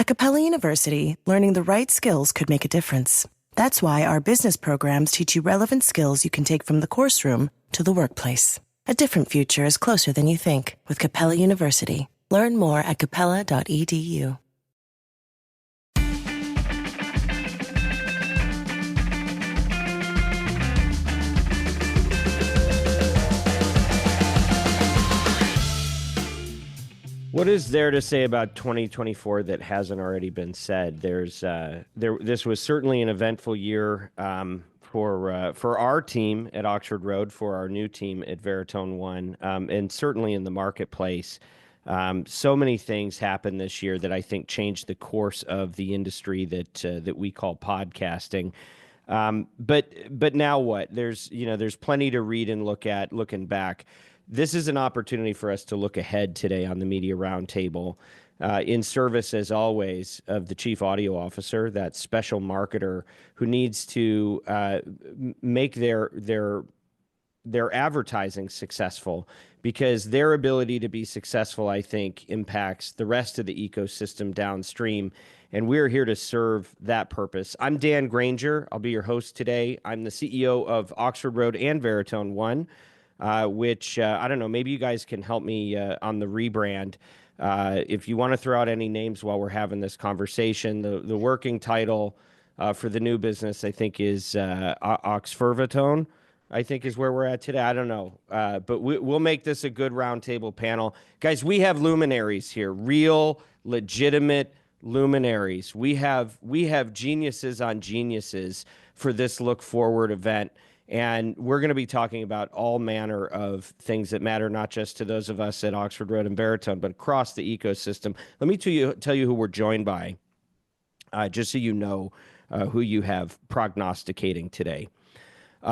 At Capella University, learning the right skills could make a difference. That's why our business programs teach you relevant skills you can take from the course room to the workplace. A different future is closer than you think with Capella University. Learn more at capella.edu. What is there to say about 2024 that hasn't already been said? This was certainly an eventful year for our team at Oxford Road, for our new team at Veritone One, and certainly in the marketplace. So many things happened this year that I think changed the course of the industry that we call podcasting. But now what? There's plenty to read and look at looking back. This is an opportunity for us to look ahead today on the Media Roundtable, in service, as always, of the Chief Audio Officer, that special marketer who needs to make their advertising successful, because their ability to be successful, I think, impacts the rest of the ecosystem downstream, and we're here to serve that purpose. I'm Dan Granger. I'll be your host today. I'm the CEO of Oxford Road and Veritone One, which I don't know, maybe you guys can help me on the rebrand. If you want to throw out any names while we're having this conversation, the working title for the new business, I think, is Oxfurvatone, I think is where we're at today. I don't know, but we'll make this a good roundtable panel. Guys, we have luminaries here, real, legitimate luminaries. We have geniuses on geniuses for this look forward event. And we're going to be talking about all manner of things that matter, not just to those of us at Oxford Road and Veritone, but across the ecosystem. Let me tell you who we're joined by, just so you know who you have prognosticating today.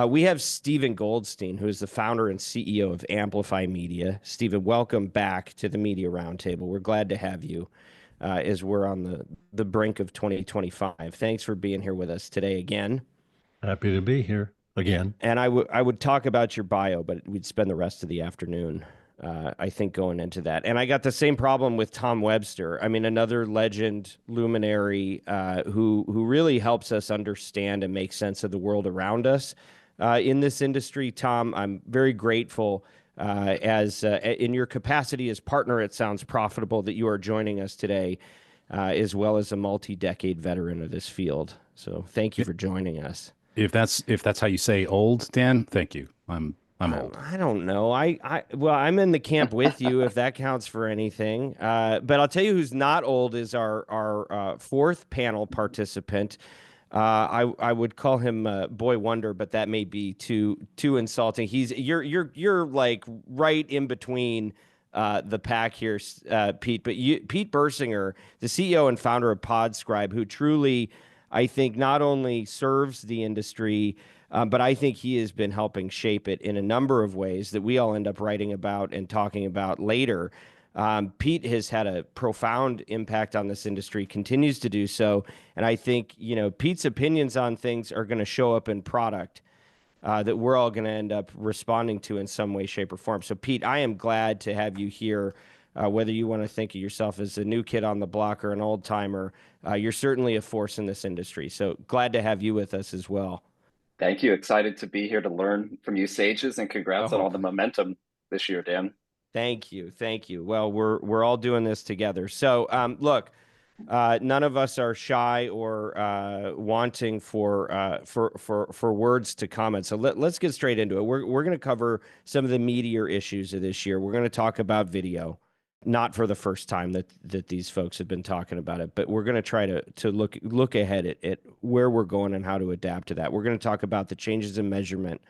We have Stephen Goldstein, who is the founder and CEO of Amplifi Media. Stephen, welcome back to the Media Roundtable. We're glad to have you as we're on the brink of 2025. Thanks for being here with us today again. Happy to be here again. And I would talk about your bio, but we'd spend the rest of the afternoon, I think, going into that. And I got the same problem with Tom Webster. I mean, another legend luminary who really helps us understand and make sense of the world around us in this industry. Tom, I'm very grateful as in your capacity as partner at Sounds Profitable that you are joining us today, as well as a multi-decade veteran of this field. So thank you for joining us. If that's how you say old, Dan, thank you. I'm old. I don't know. Well, I'm in the camp with you if that counts for anything. But I'll tell you who's not old is our fourth panel participant. I would call him Boy Wonder, but that may be too insulting. You're like right in between the pack here, Pete. But Pete Birsinger, the CEO and founder of Podscribe, who truly, I think, not only serves the industry, but I think he has been helping shape it in a number of ways that we all end up writing about and talking about later. Pete has had a profound impact on this industry, continues to do so. And I think, Pete's opinions on things are going to show up in product that we're all going to end up responding to in some way, shape, or form. So, Pete, I am glad to have you here. Whether you want to think of yourself as a new kid on the block or an old timer, you're certainly a force in this industry. So glad to have you with us as well. Thank you. Excited to be here to learn from you sages, and congrats on all the momentum this year, Dan. Thank you. Well, we're all doing this together. So look, none of us are shy or wanting for words to comment. So let's get straight into it. We're going to cover some of the meatier issues of this year. We're going to talk about video. Not for the first time that these folks have been talking about it, but we're going to try to look ahead at where we're going and how to adapt to that. We're going to talk about the changes in measurement,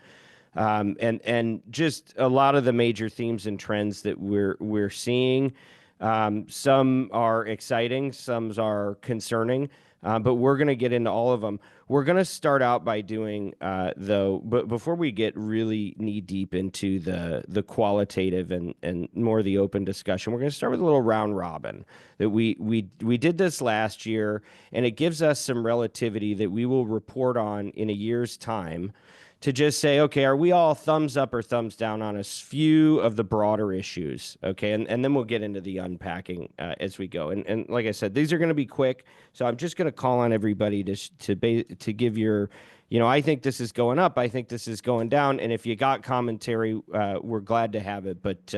and just a lot of the major themes and trends that we're seeing. Some are exciting, some are concerning, but we're going to get into all of them. We're going to start out by doing, though, but before we get really knee deep into the qualitative and more the open discussion, we're going to start with a little round robin that we did this last year, and it gives us some relativity that we will report on in a year's time to just say, okay, are we all thumbs up or thumbs down on a few of the broader issues? Okay, and then we'll get into the unpacking as we go. And like I said, these are going to be quick, so I'm just going to call on everybody to give your, I think this is going up, I think this is going down, and if you got commentary, we're glad to have it, but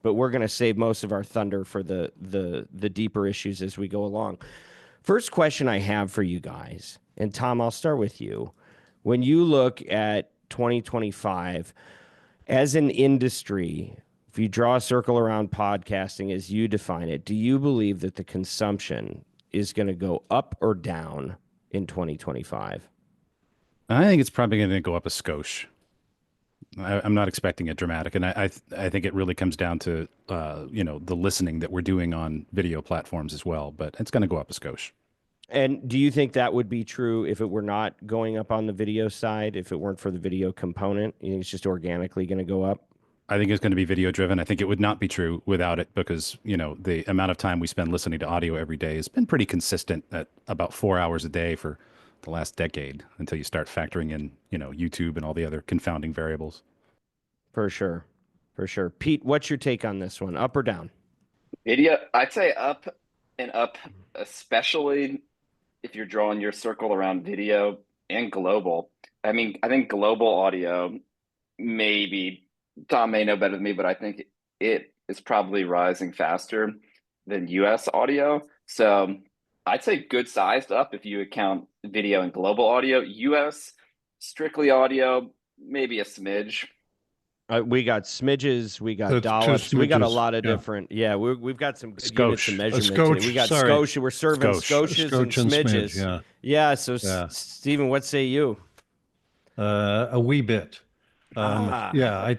we're going to save most of our thunder for the deeper issues as we go along. First question I have for you guys, and Tom, I'll start with you. When you look at 2025 as an industry, if you draw a circle around podcasting as you define it, do you believe that the consumption is going to go up or down in 2025? I think it's probably going to go up a skosh. I'm not expecting it dramatic, and I think it really comes down to the listening that we're doing on video platforms as well. But it's going to go up a skosh. And do you think that would be true if it were not going up on the video side, if it weren't for the video component? You think it's just organically going to go up? I think it's going to be video driven. I think it would not be true without it because, the amount of time we spend listening to audio every day has been pretty consistent at about 4 hours a day for the last decade until you start factoring in, YouTube and all the other confounding variables. For sure. For sure. Pete, what's your take on this one? Up or down? Video, I'd say up and up, especially if you're drawing your circle around video and global. I mean, I think global audio, maybe Tom may know better than me, but I think it is probably rising faster than US audio. So I'd say good sized up if you account video and global audio. US strictly audio, maybe a smidge. We got smidges, we got Two dollops, we got a smidges, lot of yeah. different. Yeah, we've got some good units of Skosh. measurement. Skosh, We got sorry. skosh. We're serving Skosh. skoshes and Skosh and smidges. smidge, Yeah. So, Yeah. Stephen, what say you? A wee bit. Yeah.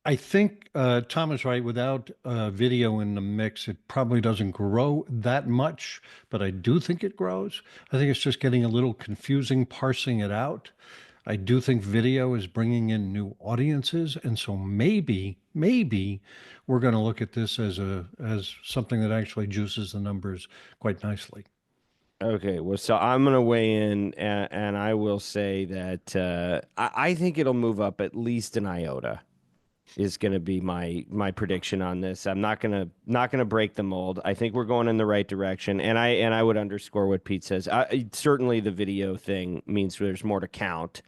I think Tom is right. Without video in the mix, it probably doesn't grow that much, but I do think it grows. I think it's just getting a little confusing parsing it out. I do think video is bringing in new audiences, and so maybe we're going to look at this as something that actually juices the numbers quite nicely. Okay, well, so I'm going to weigh in, and I will say that I think it'll move up at least an iota. Is going to be my prediction on this. I'm not gonna break the mold. I think we're going in the right direction, and I would underscore what Pete says. Certainly, the video thing means there's more to count,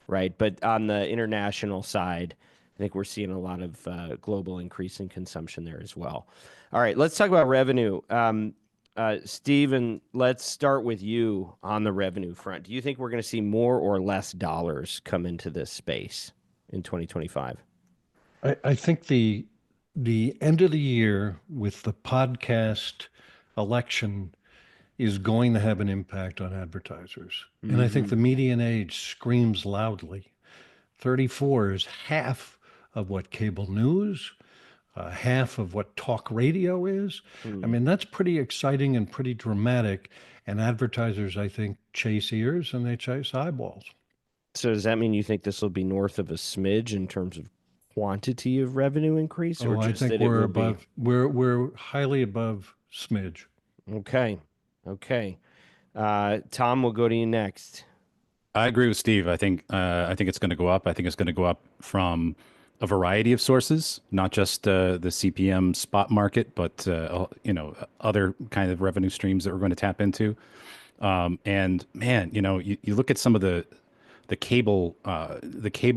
right? But on the international side, I think we're seeing a lot of global increase in consumption there as well. All right, let's talk about revenue. Steven, let's start with you on the revenue front. Do you think we're going to see more or less dollars come into this space in 2025? I think the end of the year with the podcast election is going to have an impact on advertisers. And I think the median age screams loudly. 34 is half of what cable news, half of what talk radio is. I mean, that's pretty exciting and pretty dramatic. And advertisers, I think, chase ears and they chase eyeballs. So does that mean you think this will be north of a smidge in terms of quantity of revenue increase, or I just think that it we're will above. We're highly above smidge. be? Okay. Tom, we'll go to you next. I agree with Steve. I think it's going to go up. I think it's going to go up from a variety of sources, not just the CPM spot market, but other kind of revenue streams that we're going to tap into. And man, you look at some of the cable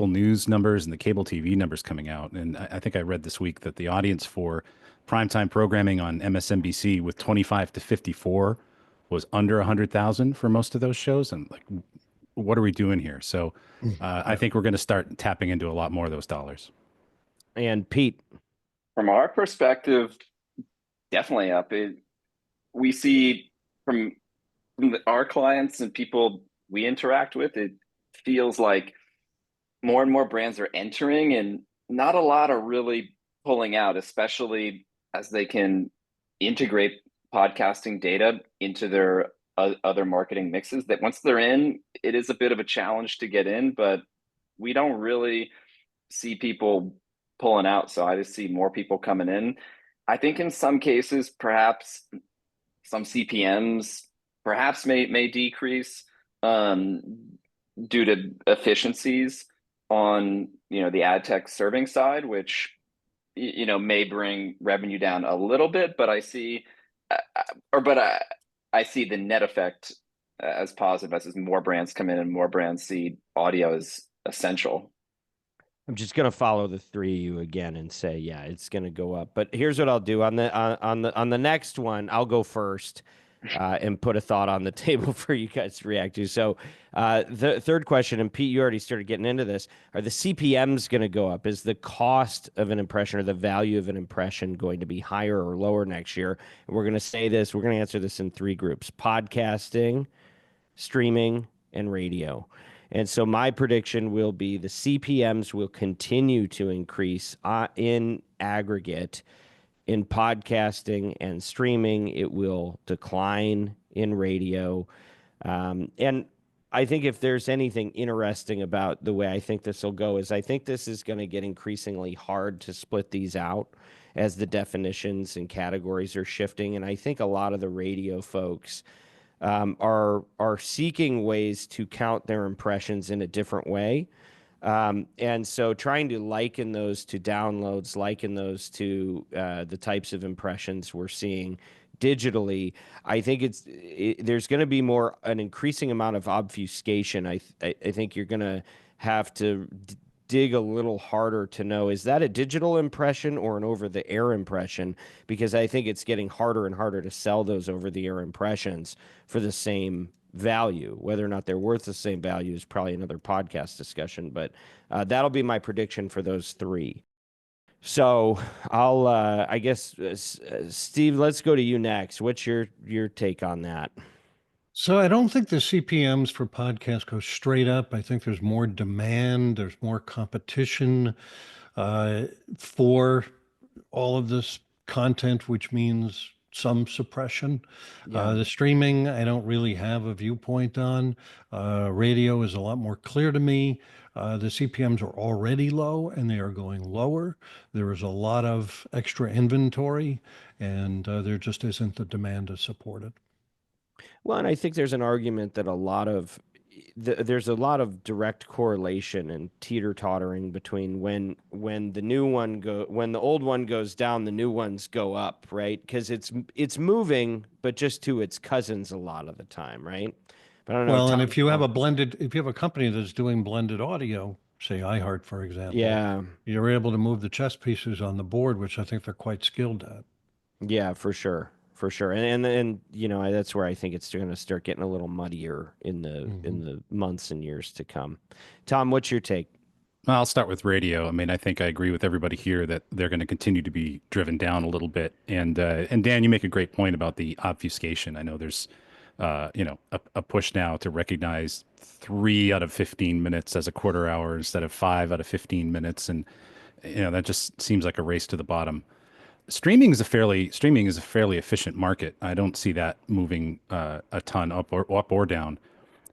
news numbers and the cable TV numbers coming out, and I think I read this week that the audience for primetime programming on MSNBC with 25 to 54 was under 100,000 for most of those shows. And like, what are we doing here? So I think we're going to start tapping into a lot more of those dollars. And Pete, From our perspective, definitely up. We see from our clients and people we interact with, it feels like more and more brands are entering and not a lot are really pulling out, especially as they can integrate podcasting data into their other marketing mixes. That once they're in, it is a bit of a challenge to get in, but we don't really see people pulling out. So I just see more people coming in. I think in some cases, perhaps some CPMs perhaps may decrease. due to efficiencies on, the ad tech serving side, which, may bring revenue down a little bit, but I see the net effect as positive as more brands come in and more brands see audio as essential. I'm just going to follow the three of you again and say, yeah, it's going to go up. But here's what I'll do on the next one. I'll go first and put a thought on the table for you guys to react to. So the third question, and Pete, you already started getting into this. Are the CPMs going to go up? Is the cost of an impression or the value of an impression going to be higher or lower next year? And we're going to say this. We're going to answer this in three groups: podcasting, streaming, and radio. And so my prediction will be the CPMs will continue to increase in aggregate. In podcasting and streaming, it will decline in radio. And I think if there's anything interesting about the way I think this will go is I think this is going to get increasingly hard to split these out as the definitions and categories are shifting. And I think a lot of the radio folks are seeking ways to count their impressions in a different way. And so trying to liken those to downloads, liken those to the types of impressions we're seeing digitally, I think there's going to be an increasing amount of obfuscation. I think you're going to have to dig a little harder to know, is that a digital impression or an over-the-air impression? Because I think it's getting harder and harder to sell those over-the-air impressions for the same value. Whether or not they're worth the same value is probably another podcast discussion, but that'll be my prediction for those three. So I'll, I guess, Steve, let's go to you next. What's your take on that? So I don't think the CPMs for podcasts go straight up. I think there's more demand, there's more competition for all of this content, which means some suppression. The streaming, I don't really have a viewpoint on. Radio is a lot more clear to me. The CPMs are already low and they are going lower. There is a lot of extra inventory and there just isn't the demand to support it. Well, and I think there's an argument that there's a lot of direct correlation and teeter-tottering between when the old one goes down, the new ones go up, right? Because it's moving, but just to its cousins a lot of the time, right? But I don't know. Well, and if you have a company that's doing blended audio, say iHeart, for example, yeah, you're able to move the chess pieces on the board, which I think they're quite skilled at. yeah, for sure. For sure. And that's where I think it's going to start getting a little muddier in the months and years to come. Tom, what's your take? I'll start with radio. I mean, I think I agree with everybody here that they're going to continue to be driven down a little bit. And Dan, you make a great point about the obfuscation. I know there's a push now to recognize 3 out of 15 minutes as a quarter hour instead of 5 out of 15 minutes. And that just seems like a race to the bottom. Streaming is a fairly efficient market. I don't see that moving a ton up or down.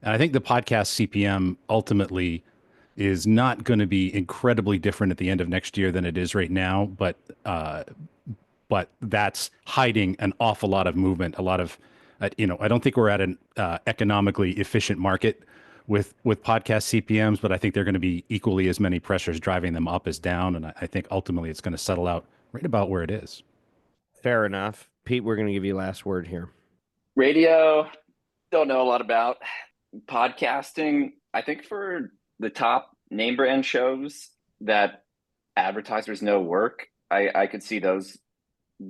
And I think the podcast CPM ultimately is not going to be incredibly different at the end of next year than it is right now. But that's hiding an awful lot of movement. A lot of I don't think we're at an economically efficient market with podcast CPMs, but I think they're going to be equally as many pressures driving them up as down. And I think ultimately it's going to settle out right about where it is. Fair enough. Pete, we're going to give you last word here. Radio, don't know a lot about. Podcasting, I think for the top name brand shows that advertisers know work, I could see those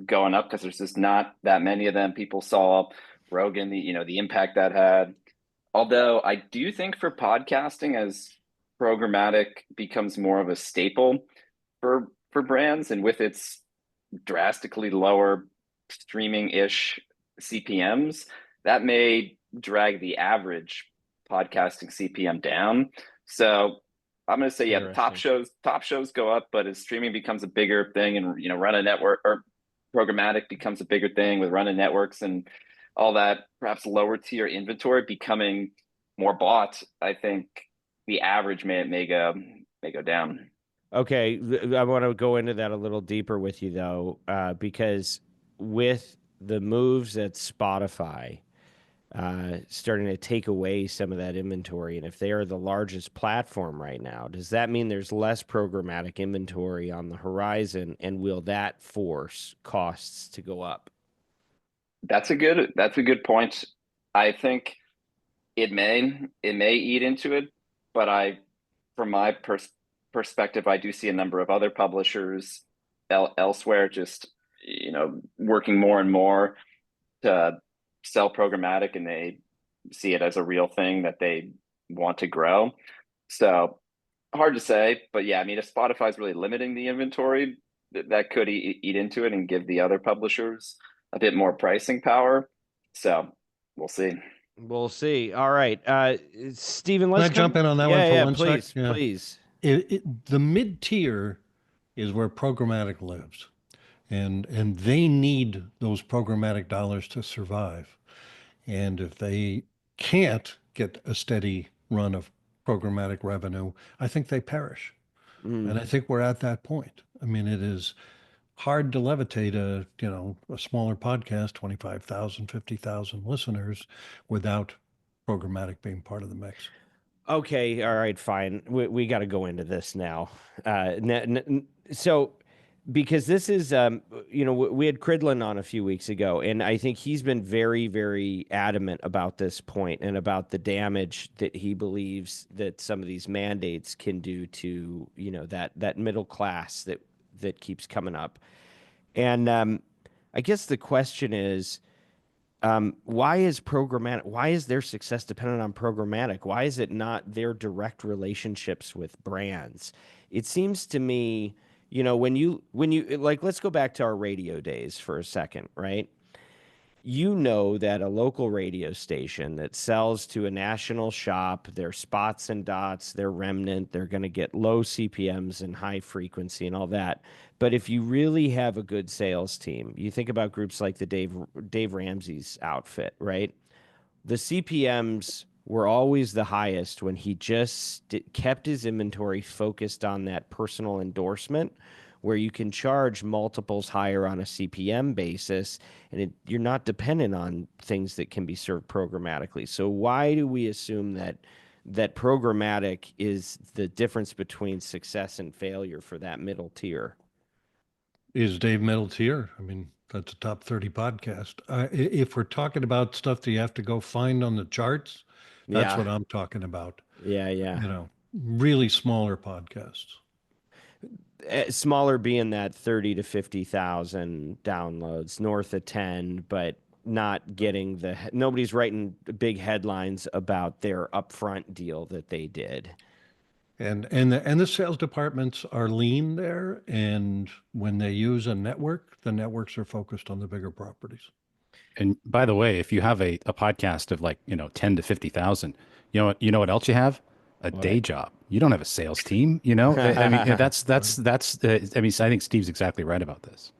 going up because there's just not that many of them. People saw Rogan, the impact that had. Although I do think for podcasting, as programmatic becomes more of a staple for brands, and with its drastically lower streaming-ish CPMs, that may drag the average podcasting CPM down. So I'm going to say, yeah, the top shows go up, but as streaming becomes a bigger thing and, run a network or programmatic becomes a bigger thing with running networks and all that, perhaps lower tier inventory becoming more bought, I think the average may go down. Okay, I want to go into that a little deeper with you though, because with the moves at Spotify, starting to take away some of that inventory. And if they are the largest platform right now, does that mean there's less programmatic inventory on the horizon? And will that force costs to go up? That's a good point. I think it may eat into it, but from my perspective, I do see a number of other publishers elsewhere just working more and more to sell programmatic, and they see it as a real thing that they want to grow. So hard to say, but yeah, I mean, if Spotify's really limiting the inventory, that could eat into it and give the other publishers a bit more pricing power. So we'll see. We'll see. All right. Stephen, Can let's I jump in on that one for one sec? please, Yeah. please. The mid-tier is where programmatic lives, and they need those programmatic dollars to survive. And if they can't get a steady run of programmatic revenue, I think they perish. And I think we're at that point. I mean, it is hard to levitate a smaller podcast, 25,000, 50,000 listeners without programmatic being part of the mix. Okay. All right. Fine. We got to go into this now. So, because this is, we had Cridlin on a few weeks ago, and I think he's been very, very adamant about this point and about the damage that he believes that some of these mandates can do to, that middle class that keeps coming up. And I guess the question is, why is their success dependent on programmatic? Why is it not their direct relationships with brands? It seems to me, when you like, let's go back to our radio days for a second, right? That a local radio station that sells to a national shop, their spots and dots, their remnant, they're going to get low CPMs and high frequency and all that. But if you really have a good sales team, you think about groups like the Dave Ramsey's outfit, right? The CPMs were always the highest when he just kept his inventory focused on that personal endorsement, where you can charge multiples higher on a CPM basis, and you're not dependent on things that can be served programmatically. So why do we assume that programmatic is the difference between success and failure for that middle tier? Is Dave middle tier? I mean, that's a top 30 podcast. If we're talking about stuff that you have to go find on the charts, that's what I'm talking about. Yeah. Really smaller podcasts. Smaller being that 30 to 50,000 downloads, north of 10, but not getting nobody's writing big headlines about their upfront deal that they did. And the sales departments are lean there, and when they use a network, the networks are focused on the bigger properties. And by the way, if you have a podcast of 10 to 50,000, you know what else you have? A day job. You don't have a sales team, I mean, I think Steve's exactly right about this.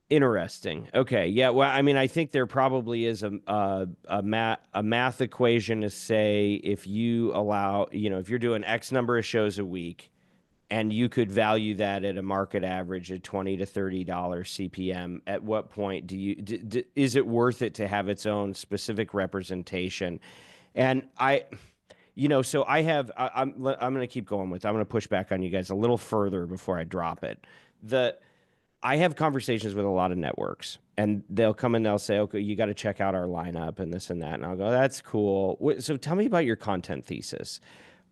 Interesting. Okay. Yeah. Well, I mean, I think there probably is a math equation to say, if you allow, if you're doing X number of shows a week, and you could value that at a market average of $20 to $30 CPM, at what point is it worth it to have its own specific representation? And so I'm going to keep going with, I'm going to push back on you guys a little further before I drop it. I have conversations with a lot of networks, and they'll come and they'll say, okay, you got to check out our lineup and this and that. And I'll go, that's cool. So tell me about your content thesis,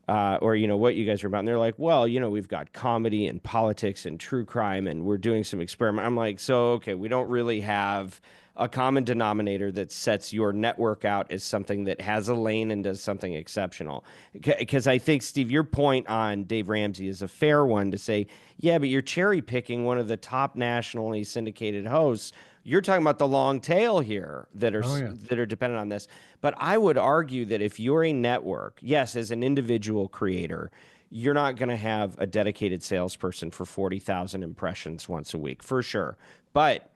or, what you guys are about. And they're like, well, we've got comedy and politics and true crime, and we're doing some experiment. I'm like, so, okay, we don't really have a common denominator that sets your network out as something that has a lane and does something exceptional. Because I think, Steve, your point on Dave Ramsey is a fair one to say, yeah, but you're cherry picking one of the top nationally syndicated hosts. You're talking about the long tail here that are dependent on this. But I would argue that if you're a network, yes, as an individual creator, you're not going to have a dedicated salesperson for 40,000 impressions once a week, for sure. But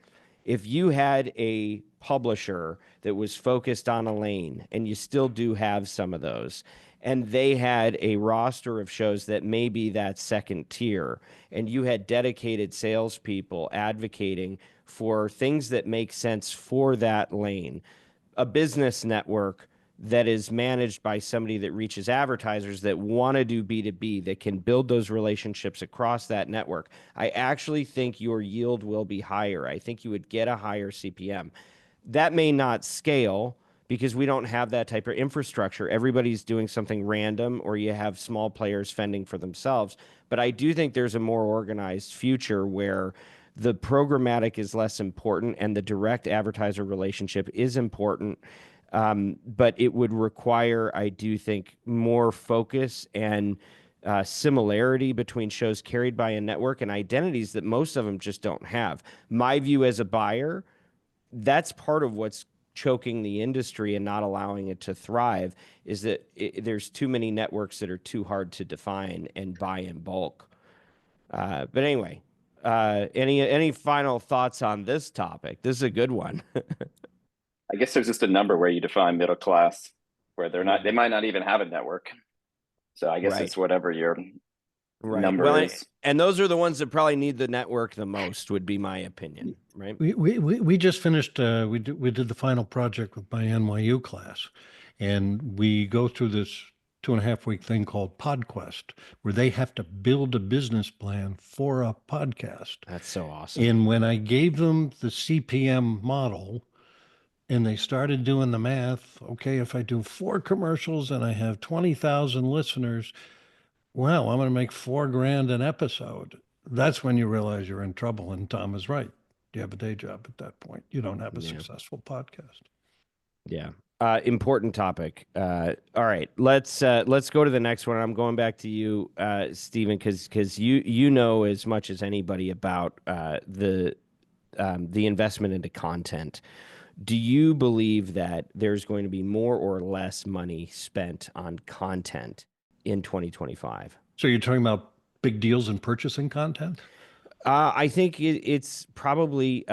if you had a publisher that was focused on a lane, and you still do have some of those, and they had a roster of shows that may be that second tier, and you had dedicated salespeople advocating for things that make sense for that lane, a business network that is managed by somebody that reaches advertisers that want to do B2B, that can build those relationships across that network, I actually think your yield will be higher. I think you would get a higher CPM. That may not scale because we don't have that type of infrastructure. Everybody's doing something random, or you have small players fending for themselves. But I do think there's a more organized future where the programmatic is less important and the direct advertiser relationship is important. But it would require, I do think, more focus and similarity between shows carried by a network and identities that most of them just don't have. My view as a buyer, that's part of what's choking the industry and not allowing it to thrive, is that there's too many networks that are too hard to define and buy in bulk. But anyway, any final thoughts on this topic? This is a good one. I guess there's just a number where you define middle class, where they might not even have a network. So I guess it's whatever your number is. And those are the ones that probably need the network the most, would be my opinion, right? We just finished, we did the final project with my NYU class, and we go through this 2.5 week thing called PodQuest, where they have to build a business plan for a podcast. That's so awesome. And when I gave them the CPM model and they started doing the math, okay, if I do 4 commercials and I have 20,000 listeners, wow, I'm going to make $4,000 an episode. That's when you realize you're in trouble. And Tom is right. You have a day job at that point. You don't have a successful podcast. Yeah. Important topic. All right, let's go to the next one. I'm going back to you, Stephen, because you know as much as anybody about the investment into content. Do you believe that there's going to be more or less money spent on content in 2025? So you're talking about big deals in purchasing content? I think it's probably.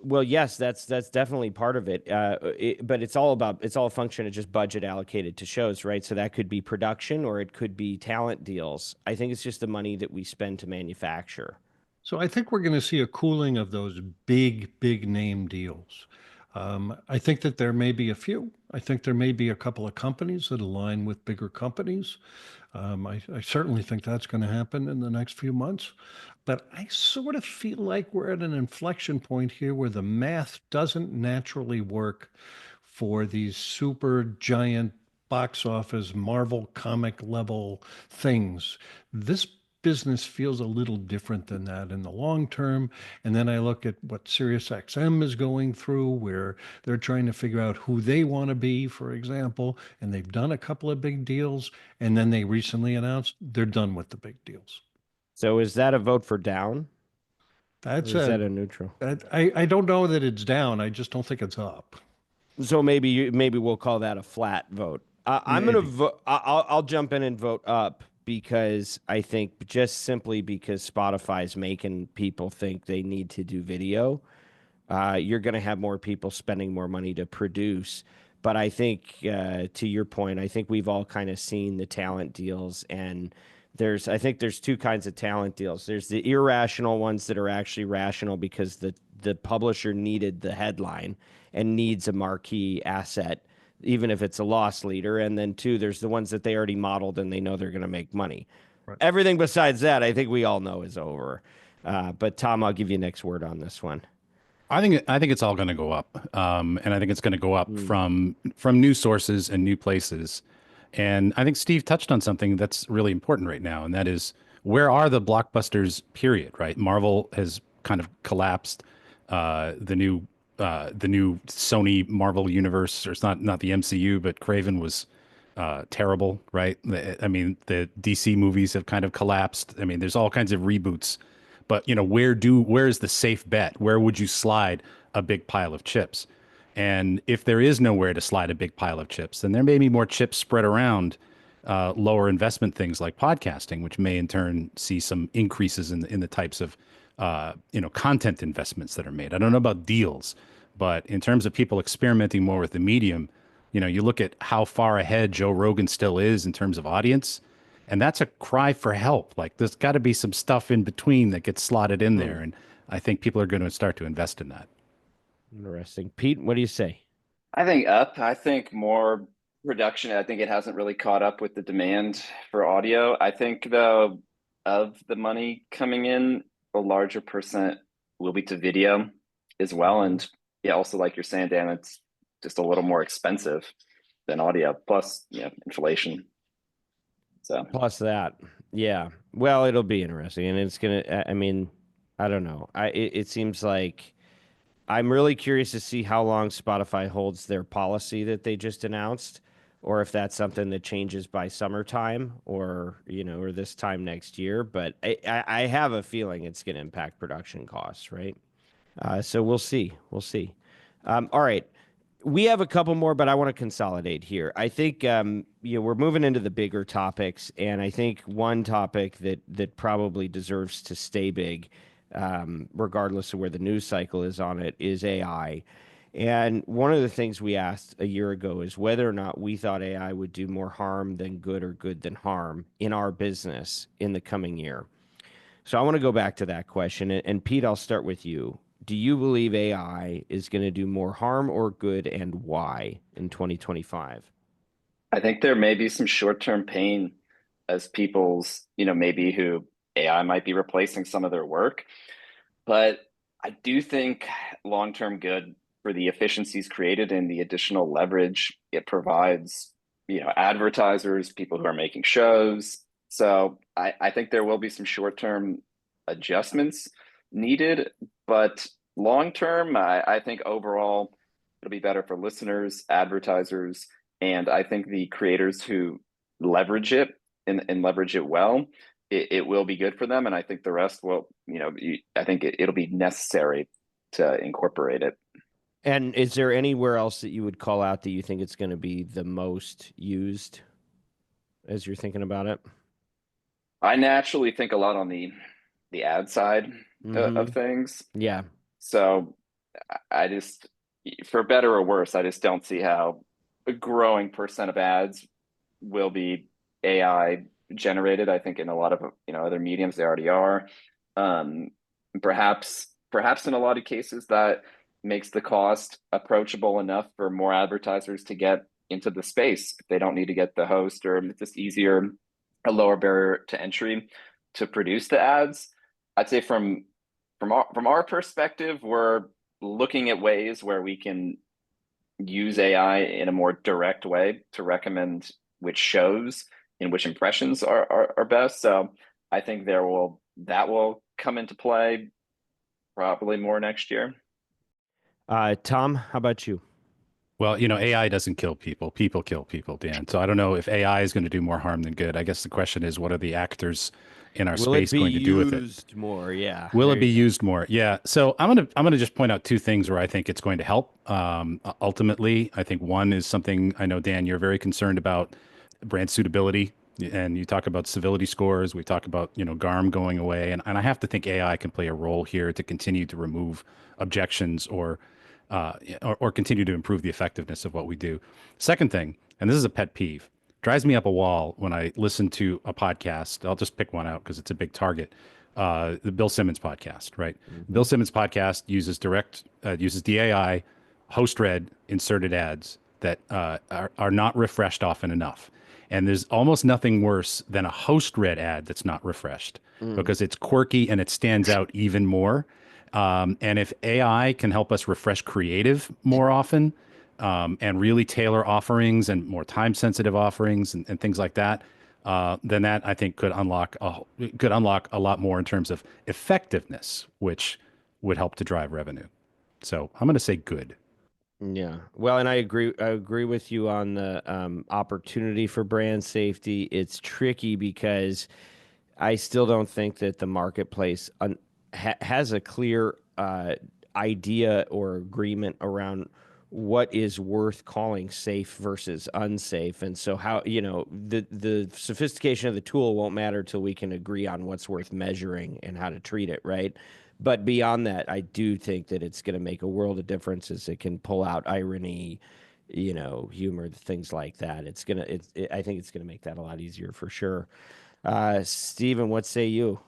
Well, yes, that's definitely part of it. But it's all a function of just budget allocated to shows, right? So that could be production or it could be talent deals. I think it's just the money that we spend to manufacture. So I think we're going to see a cooling of those big name deals. I think that there may be a few. I think there may be a couple of companies that align with bigger companies. I certainly think that's going to happen in the next few months. But I sort of feel like we're at an inflection point here where the math doesn't naturally work for these super giant box office Marvel comic level things. This business feels a little different than that in the long term. And then I look at what SiriusXM is going through, where they're trying to figure out who they want to be, for example, and they've done a couple of big deals, and then they recently announced they're done with the big deals. So is that a vote for down? Is that a neutral? I don't know that it's down. I just don't think it's up. So maybe we'll call that a flat vote. I'm going to vote. I'll jump in and vote up, because I think just simply because Spotify's making people think they need to do video, you're going to have more people spending more money to produce. But I think, to your point, I think we've all kind of seen the talent deals, and I think there's 2 kinds of talent deals. There's the irrational ones that are actually rational because the publisher needed the headline and needs a marquee asset, even if it's a loss leader. And then 2, there's the ones that they already modeled and they know they're going to make money. Right. Everything besides that, I think we all know is over. But Tom, I'll give you next word on this one. I think it's all going to go up, and I think it's going to go up from new sources and new places. And I think Steve touched on something that's really important right now, and that is, where are the blockbusters? Period. Right? Marvel has kind of collapsed. The new Sony Marvel universe, or it's not the MCU, but Craven was terrible, right? I mean, the DC movies have kind of collapsed. I mean, there's all kinds of reboots, but where is the safe bet? Where would you slide a big pile of chips? And if there is nowhere to slide a big pile of chips, then there may be more chips spread around lower investment things like podcasting, which may in turn see some increases in the types of content investments that are made. I don't know about deals, but in terms of people experimenting more with the medium, you look at how far ahead Joe Rogan still is in terms of audience, and that's a cry for help. Like, there's got to be some stuff in between that gets slotted in there, and I think people are going to start to invest in that. Interesting. Pete, what do you say? I think up. I think more production. I think it hasn't really caught up with the demand for audio. I think though, of the money coming in, a larger percent will be to video as well. And yeah, also like you're saying, Dan, it's just a little more expensive than audio. Plus, inflation. So Plus that. Yeah. Well, it'll be interesting. And it's going to, I mean, I don't know. It seems like I'm really curious to see how long Spotify holds their policy that they just announced, or if that's something that changes by summertime or, or this time next year. But I have a feeling it's going to impact production costs, right? So we'll see. We'll see. All right. We have a couple more, but I want to consolidate here. I think we're moving into the bigger topics, and I think one topic that probably deserves to stay big, regardless of where the news cycle is on it, is AI. And one of the things we asked a year ago is whether or not we thought AI would do more harm than good or good than harm in our business in the coming year. So I want to go back to that question. And Pete, I'll start with you. Do you believe AI is going to do more harm or good, and why in 2025? I think there may be some short-term pain as people's, maybe who AI might be replacing some of their work. But I do think long-term good for the efficiencies created and the additional leverage it provides, advertisers, people who are making shows. So I think there will be some short-term adjustments needed, but long-term, I think overall it'll be better for listeners, advertisers, and I think the creators who leverage it and leverage it well, it will be good for them. And I think the rest will, I think it'll be necessary to incorporate it. And is there anywhere else that you would call out that you think it's going to be the most used as you're thinking about it? I naturally think a lot on the ad side of things. Yeah. So I just, for better or worse, I just don't see how a growing percent of ads will be AI generated. I think in a lot of other mediums they already are. Perhaps in a lot of cases that makes the cost approachable enough for more advertisers to get into the space. If they don't need to get the host, or it's just easier, a lower barrier to entry to produce the ads. I'd say from our perspective, we're looking at ways where we can use AI in a more direct way to recommend which shows and which impressions are best. So I think that will come into play probably more next year. Tom, how about you? Well, AI doesn't kill people. People kill people, Dan. So I don't know if AI is going to do more harm than good. I guess the question is, what are the actors in our space going to do with it? Will it be used more? Yeah. Will it be used more? Yeah. So I'm gonna just point out two things where I think it's going to help. Ultimately, I think one is something I know, Dan, you're very concerned about, brand suitability, and you talk about civility scores. We talk about GARM going away, and I have to think AI can play a role here to continue to remove objections or continue to improve the effectiveness of what we do. Second thing, and this is a pet peeve, drives me up a wall when I listen to a podcast. I'll just pick one out because it's a big target. The Bill Simmons podcast, right? Mm-hmm. Bill Simmons podcast uses DAI, host read inserted ads that are not refreshed often enough. And there's almost nothing worse than a host read ad that's not refreshed because it's quirky and it stands out even more. And if AI can help us refresh creative more often, and really tailor offerings and more time-sensitive offerings and things like that, then that I think could unlock a lot more in terms of effectiveness, which would help to drive revenue. So I'm going to say good. Yeah. Well, and I agree with you on the opportunity for brand safety. It's tricky because I still don't think that the marketplace has a clear idea or agreement around what is worth calling safe versus unsafe. And so how, the sophistication of the tool won't matter till we can agree on what's worth measuring and how to treat it, right? But beyond that, I do think that it's going to make a world of difference as it can pull out irony, humor, things like that. I think it's going to make that a lot easier for sure. Stephen, what say you?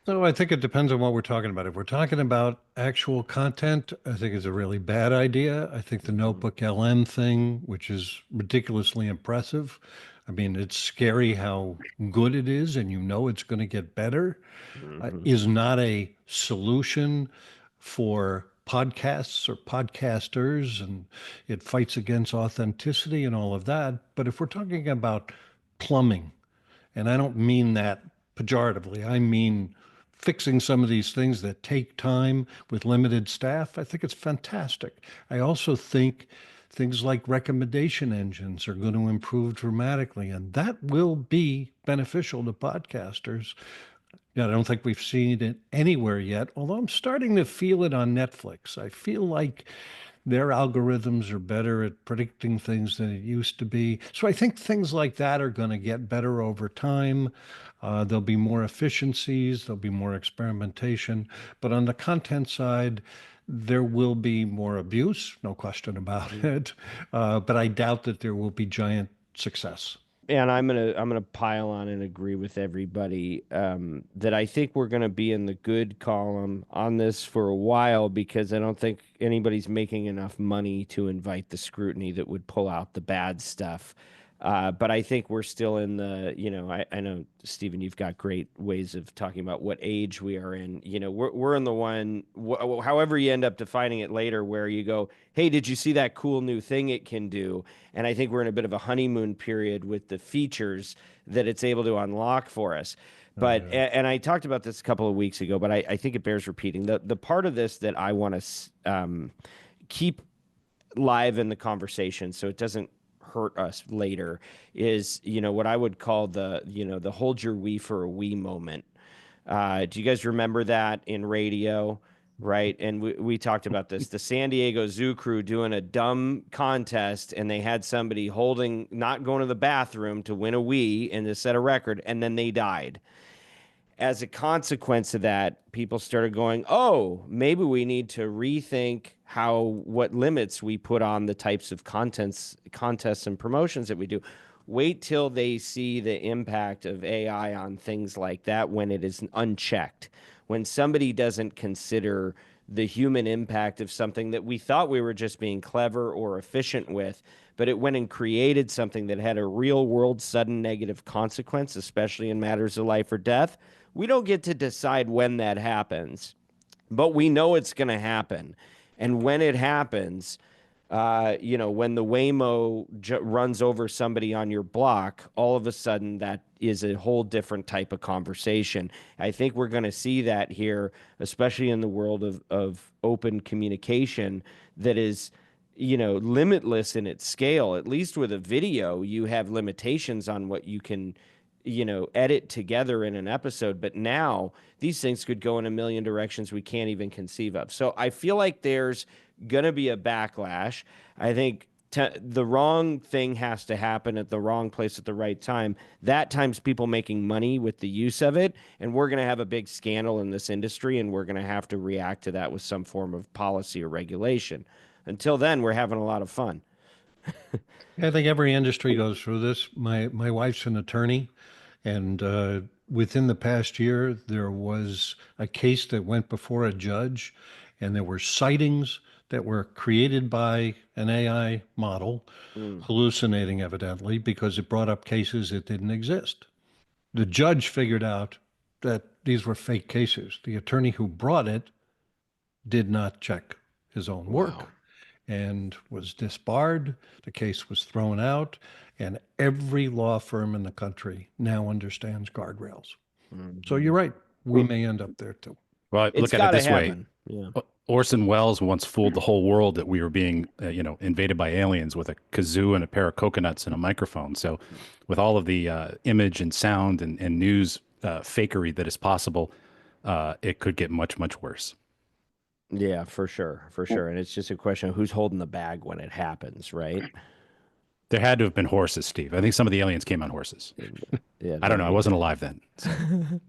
So I think it depends on what we're talking about. If we're talking about actual content, I think it's a really bad idea. I think the Notebook LM thing, which is ridiculously impressive. I mean, it's scary how good it is, and you know it's going to get better. Mhm. Is not a solution for podcasts or podcasters, and it fights against authenticity and all of that. But if we're talking about plumbing, and I don't mean that pejoratively, I mean fixing some of these things that take time with limited staff, I think it's fantastic. I also think things like recommendation engines are going to improve dramatically, and that will be beneficial to podcasters. Yeah, I don't think we've seen it anywhere yet, although I'm starting to feel it on Netflix. I feel like their algorithms are better at predicting things than it used to be. So I think things like that are going to get better over time. There'll be more efficiencies, there'll be more experimentation. But on the content side, there will be more abuse, no question about it. But I doubt that there will be giant success. And I'm gonna pile on and agree with everybody that I think we're gonna be in the good column on this for a while because I don't think anybody's making enough money to invite the scrutiny that would pull out the bad stuff. But I think we're still in the, I know, Stephen, you've got great ways of talking about what age we are in. We're in the one, however you end up defining it later, where you go, hey, did you see that cool new thing it can do? And I think we're in a bit of a honeymoon period with the features that it's able to unlock for us. But Yeah. and I talked about this a couple of weeks ago, but I think it bears repeating. The part of this that I want to keep live in the conversation so it doesn't hurt us later is what I would call the hold your we for a we moment. Do you guys remember that in radio? Right. And we talked about this. The San Diego Zoo crew doing a dumb contest, and they had somebody not going to the bathroom to win a Wii and to set a record, and then they died. As a consequence of that, people started going, oh, maybe we need to rethink what limits we put on the types of contests and promotions that we do. Wait till they see the impact of AI on things like that when it is unchecked. When somebody doesn't consider the human impact of something that we thought we were just being clever or efficient with, but it went and created something that had a real world sudden negative consequence, especially in matters of life or death. We don't get to decide when that happens, but we know it's going to happen. And when it happens, when the Waymo runs over somebody on your block, all of a sudden that is a whole different type of conversation. I think we're going to see that here, especially in the world of open communication that is, limitless in its scale. At least with a video, you have limitations on what you can edit together in an episode. But now these things could go in a million directions we can't even conceive of. So I feel like there's going to be a backlash. I think the wrong thing has to happen at the wrong place at the right time. That time's people making money with the use of it. And we're going to have a big scandal in this industry, and we're going to have to react to that with some form of policy or regulation. Until then, we're having a lot of fun. I think every industry goes through this. My wife's an attorney, and within the past year, there was a case that went before a judge, and there were sightings that were created by an AI model, hallucinating evidently, because it brought up cases that didn't exist. The judge figured out that these were fake cases. The attorney who brought it did not check his own work Wow. and was disbarred. The case was thrown out, and every law firm in the country now understands guardrails. So you're right. We may end up there too. Well, It's look at it got to this way. happen. Yeah. Orson Welles once fooled the whole world that we were being, invaded by aliens with a kazoo and a pair of coconuts and a microphone. So, with all of the image and sound and news fakery that is possible, it could get much, much worse. Yeah, for sure. For sure. And it's just a question of who's holding the bag when it happens, right? There had to have been horses, Steve. I think some of the aliens came on horses. Yeah. I don't know. I wasn't alive then.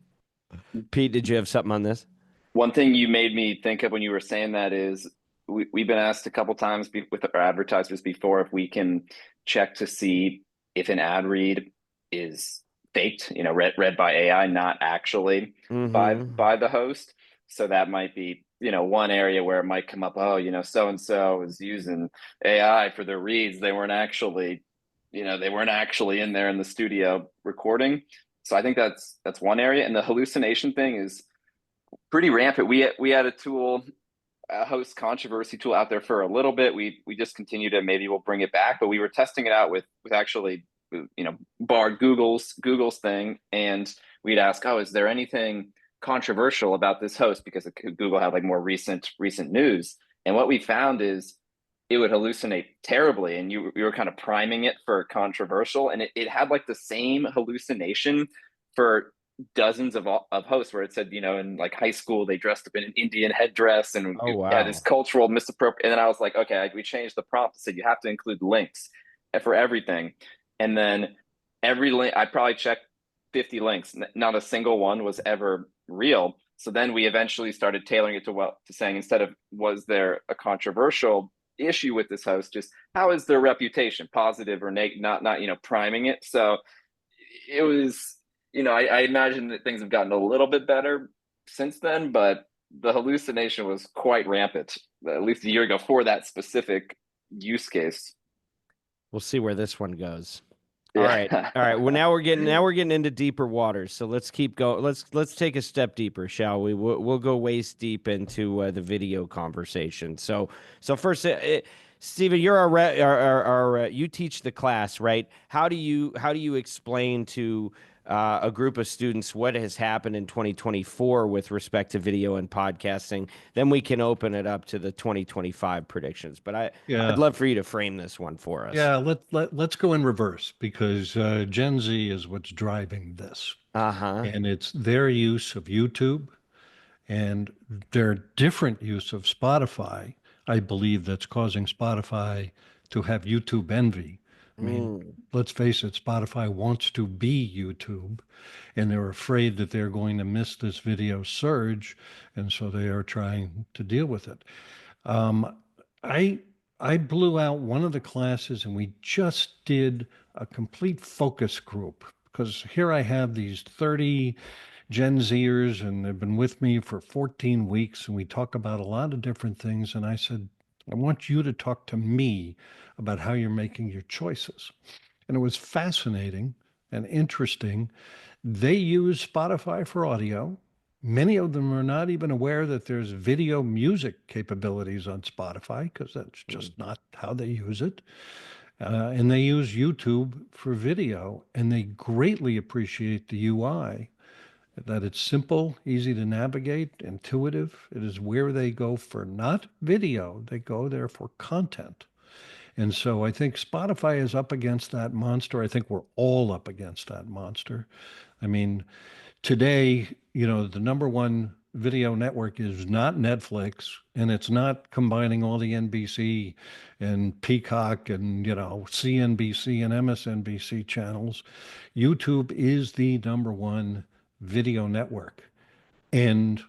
Pete, did you have something on this? One thing you made me think of when you were saying that is we've been asked a couple times with our advertisers before if we can check to see if an ad read is faked, read by AI, not actually by the host. So that might be, one area where it might come up, oh, so and so is using AI for their reads. They weren't actually, in there in the studio recording. So I think that's one area. And the hallucination thing is pretty rampant. We had a tool, a host controversy tool out there for a little bit. We discontinued it. Maybe we'll bring it back, but we were testing it out with actually, Bard Google's thing, and we'd ask, oh, is there anything controversial about this host? Because Google had like more recent news, and what we found is it would hallucinate terribly, and you were kind of priming it for controversial, and it had like the same hallucination for dozens of hosts, where it said, in like high school they dressed up in an Indian headdress and had this cultural misappropriation. And then I was like, okay, we changed the prompt and said you have to include links for everything. And then every link, I probably checked 50 links, not a single one was ever real. So then we eventually started tailoring it to saying, instead of was there a controversial issue with this host, just how is their reputation, positive or negative, not priming it. So it was, I imagine that things have gotten a little bit better since then, but the hallucination was quite rampant, at least a year ago, for that specific use case. We'll see where this one goes. Yeah. All right. Well, now we're getting into deeper waters. So let's keep going. Let's take a step deeper, shall we? We'll go waist deep into the video conversation. So first, Stephen, you're our you teach the class, right? How do you explain to a group of students what has happened in 2024 with respect to video and podcasting? Then we can open it up to the 2025 predictions. But I'd love for you to frame this one for us. Yeah, let's go in reverse, because Gen Z is what's driving this. And it's their use of YouTube and their different use of Spotify, I believe, that's causing Spotify to have YouTube envy. I mean, let's face it, Spotify wants to be YouTube, and they're afraid that they're going to miss this video surge, and so they are trying to deal with it. I blew out one of the classes, and we just did a complete focus group, because here I have these 30 Gen Zers, and they've been with me for 14 weeks, and we talk about a lot of different things. And I said, I want you to talk to me about how you're making your choices. And it was fascinating and interesting. They use Spotify for audio. Many of them are not even aware that there's video music capabilities on Spotify, because that's just not how they use it. And they use YouTube for video, and they greatly appreciate the UI, that it's simple, easy to navigate, intuitive. It is where they go for not video, they go there for content. And so I think Spotify is up against that monster. I think we're all up against that monster. I mean, today, the number one video network is not Netflix, and it's not combining all the NBC and Peacock and, CNBC and MSNBC channels. YouTube is the number one video network, and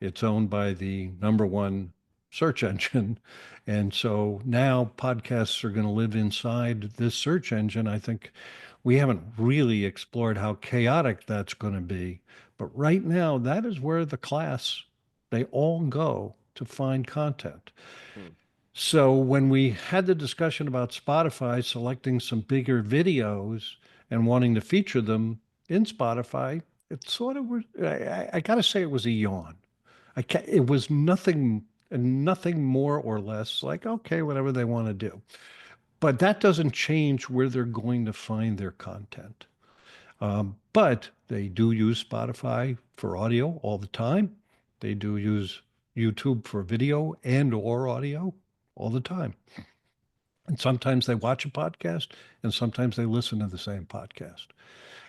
it's owned by the number one search engine. And so now podcasts are going to live inside this search engine. I think we haven't really explored how chaotic that's going to be. But right now, that is where they all go to find content. So when we had the discussion about Spotify selecting some bigger videos and wanting to feature them in Spotify, it sort of was, I got to say, it was a yawn. It was nothing more or less like, okay, whatever they want to do. But that doesn't change where they're going to find their content. But they do use Spotify for audio all the time. They do use YouTube for video and or audio all the time. And sometimes they watch a podcast, and sometimes they listen to the same podcast.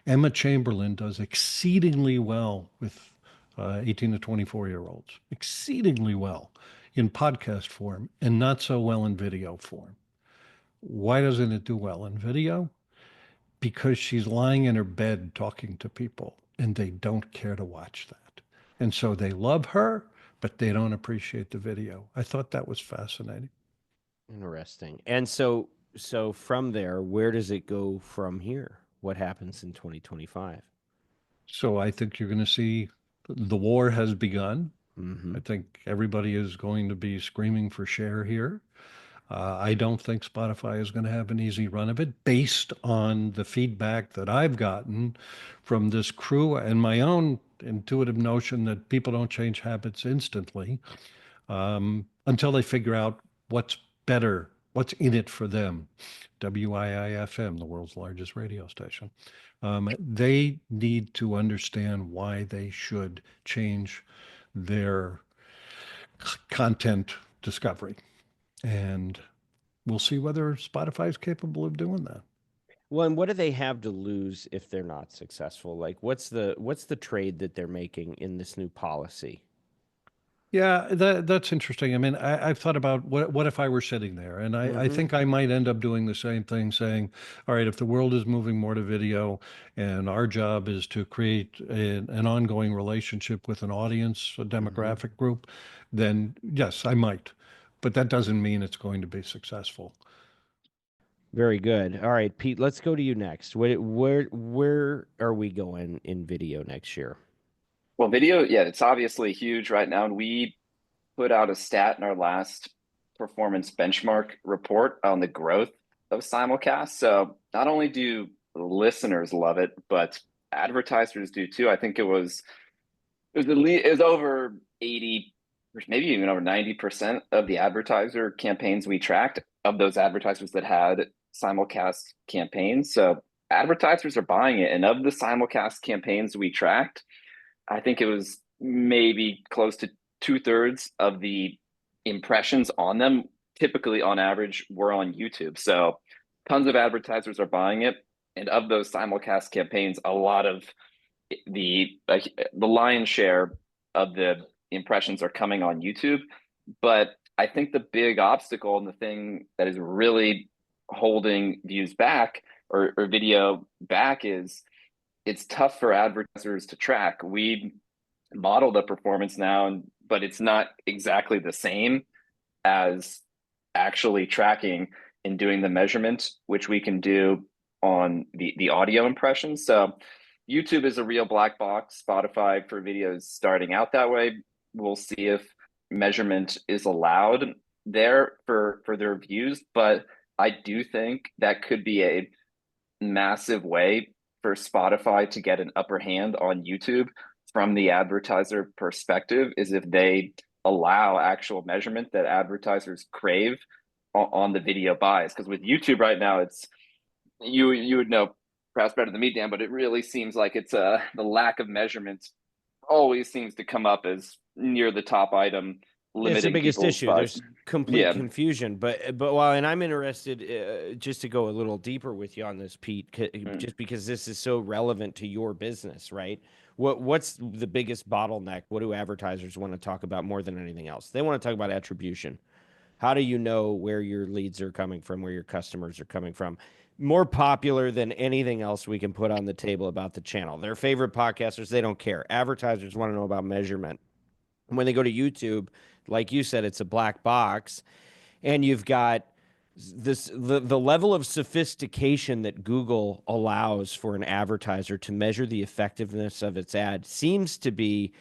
Emma Chamberlain does exceedingly well with 18 to 24-year-olds, exceedingly well in podcast form, and not so well in video form. Why doesn't it do well in video? Because she's lying in her bed talking to people, and they don't care to watch that. And so they love her, but they don't appreciate the video. I thought that was fascinating. Interesting. And so from there, where does it go from here? what happens in 2025? So I think you're going to see the war has begun. Mm-hmm. I think everybody is going to be screaming for share here. I don't think Spotify is going to have an easy run of it based on the feedback that I've gotten from this crew and my own intuitive notion that people don't change habits instantly until they figure out what's better, what's in it for them. WIIFM, the world's largest radio station. They need to understand why they should change their content discovery. And we'll see whether Spotify is capable of doing that. Well, and what do they have to lose if they're not successful? Like, what's the trade that they're making in this new policy? Yeah, that's interesting. I mean, I've thought about what if I were sitting there, and I think I might end up doing the same thing, saying, all right, if the world is moving more to video and our job is to create an ongoing relationship with an audience, a demographic group, then yes, I might. But that doesn't mean it's going to be successful. Very good. All right, Pete, let's go to you next. Where are we going in video next year? Well, video, yeah, it's obviously huge right now. And we put out a stat in our last performance benchmark report on the growth of simulcast. So not only do listeners love it, but advertisers do too. I think it was over 80, maybe even over 90% of the advertiser campaigns we tracked of those advertisers that had simulcast campaigns. So advertisers are buying it. And of the simulcast campaigns we tracked, I think it was maybe close to 2/3 of the impressions on them, typically on average, were on YouTube. So tons of advertisers are buying it. And of those simulcast campaigns, a lot of the lion's share of the impressions are coming on YouTube. But I think the big obstacle and the thing that is really holding views back or video back is it's tough for advertisers to track. We model the performance now, but it's not exactly the same as actually tracking and doing the measurement, which we can do on the audio impressions. So YouTube is a real black box. Spotify for videos starting out that way. We'll see if measurement is allowed there for their views, but I do think that could be a massive way for Spotify to get an upper hand on YouTube from the advertiser perspective is if they allow actual measurement that advertisers crave on the video buys. Because with YouTube right now, it's you would know perhaps better than me, Dan, but it really seems like it's the lack of measurement always seems to come up as near the top item. It's the biggest issue. Buys. There's complete confusion. But while, and I'm interested just to go a little deeper with you on this, Pete, just because this is so relevant to your business, right? What's the biggest bottleneck? What do advertisers want to talk about more than anything else? They want to talk about attribution. How do you know where your leads are coming from, where your customers are coming from? More popular than anything else we can put on the table about the channel. Their favorite podcasters, they don't care. Advertisers want to know about measurement. And when they go to YouTube, like you said, it's a black box, and you've got the level of sophistication that Google allows for an advertiser to measure the effectiveness of its ad seems to be,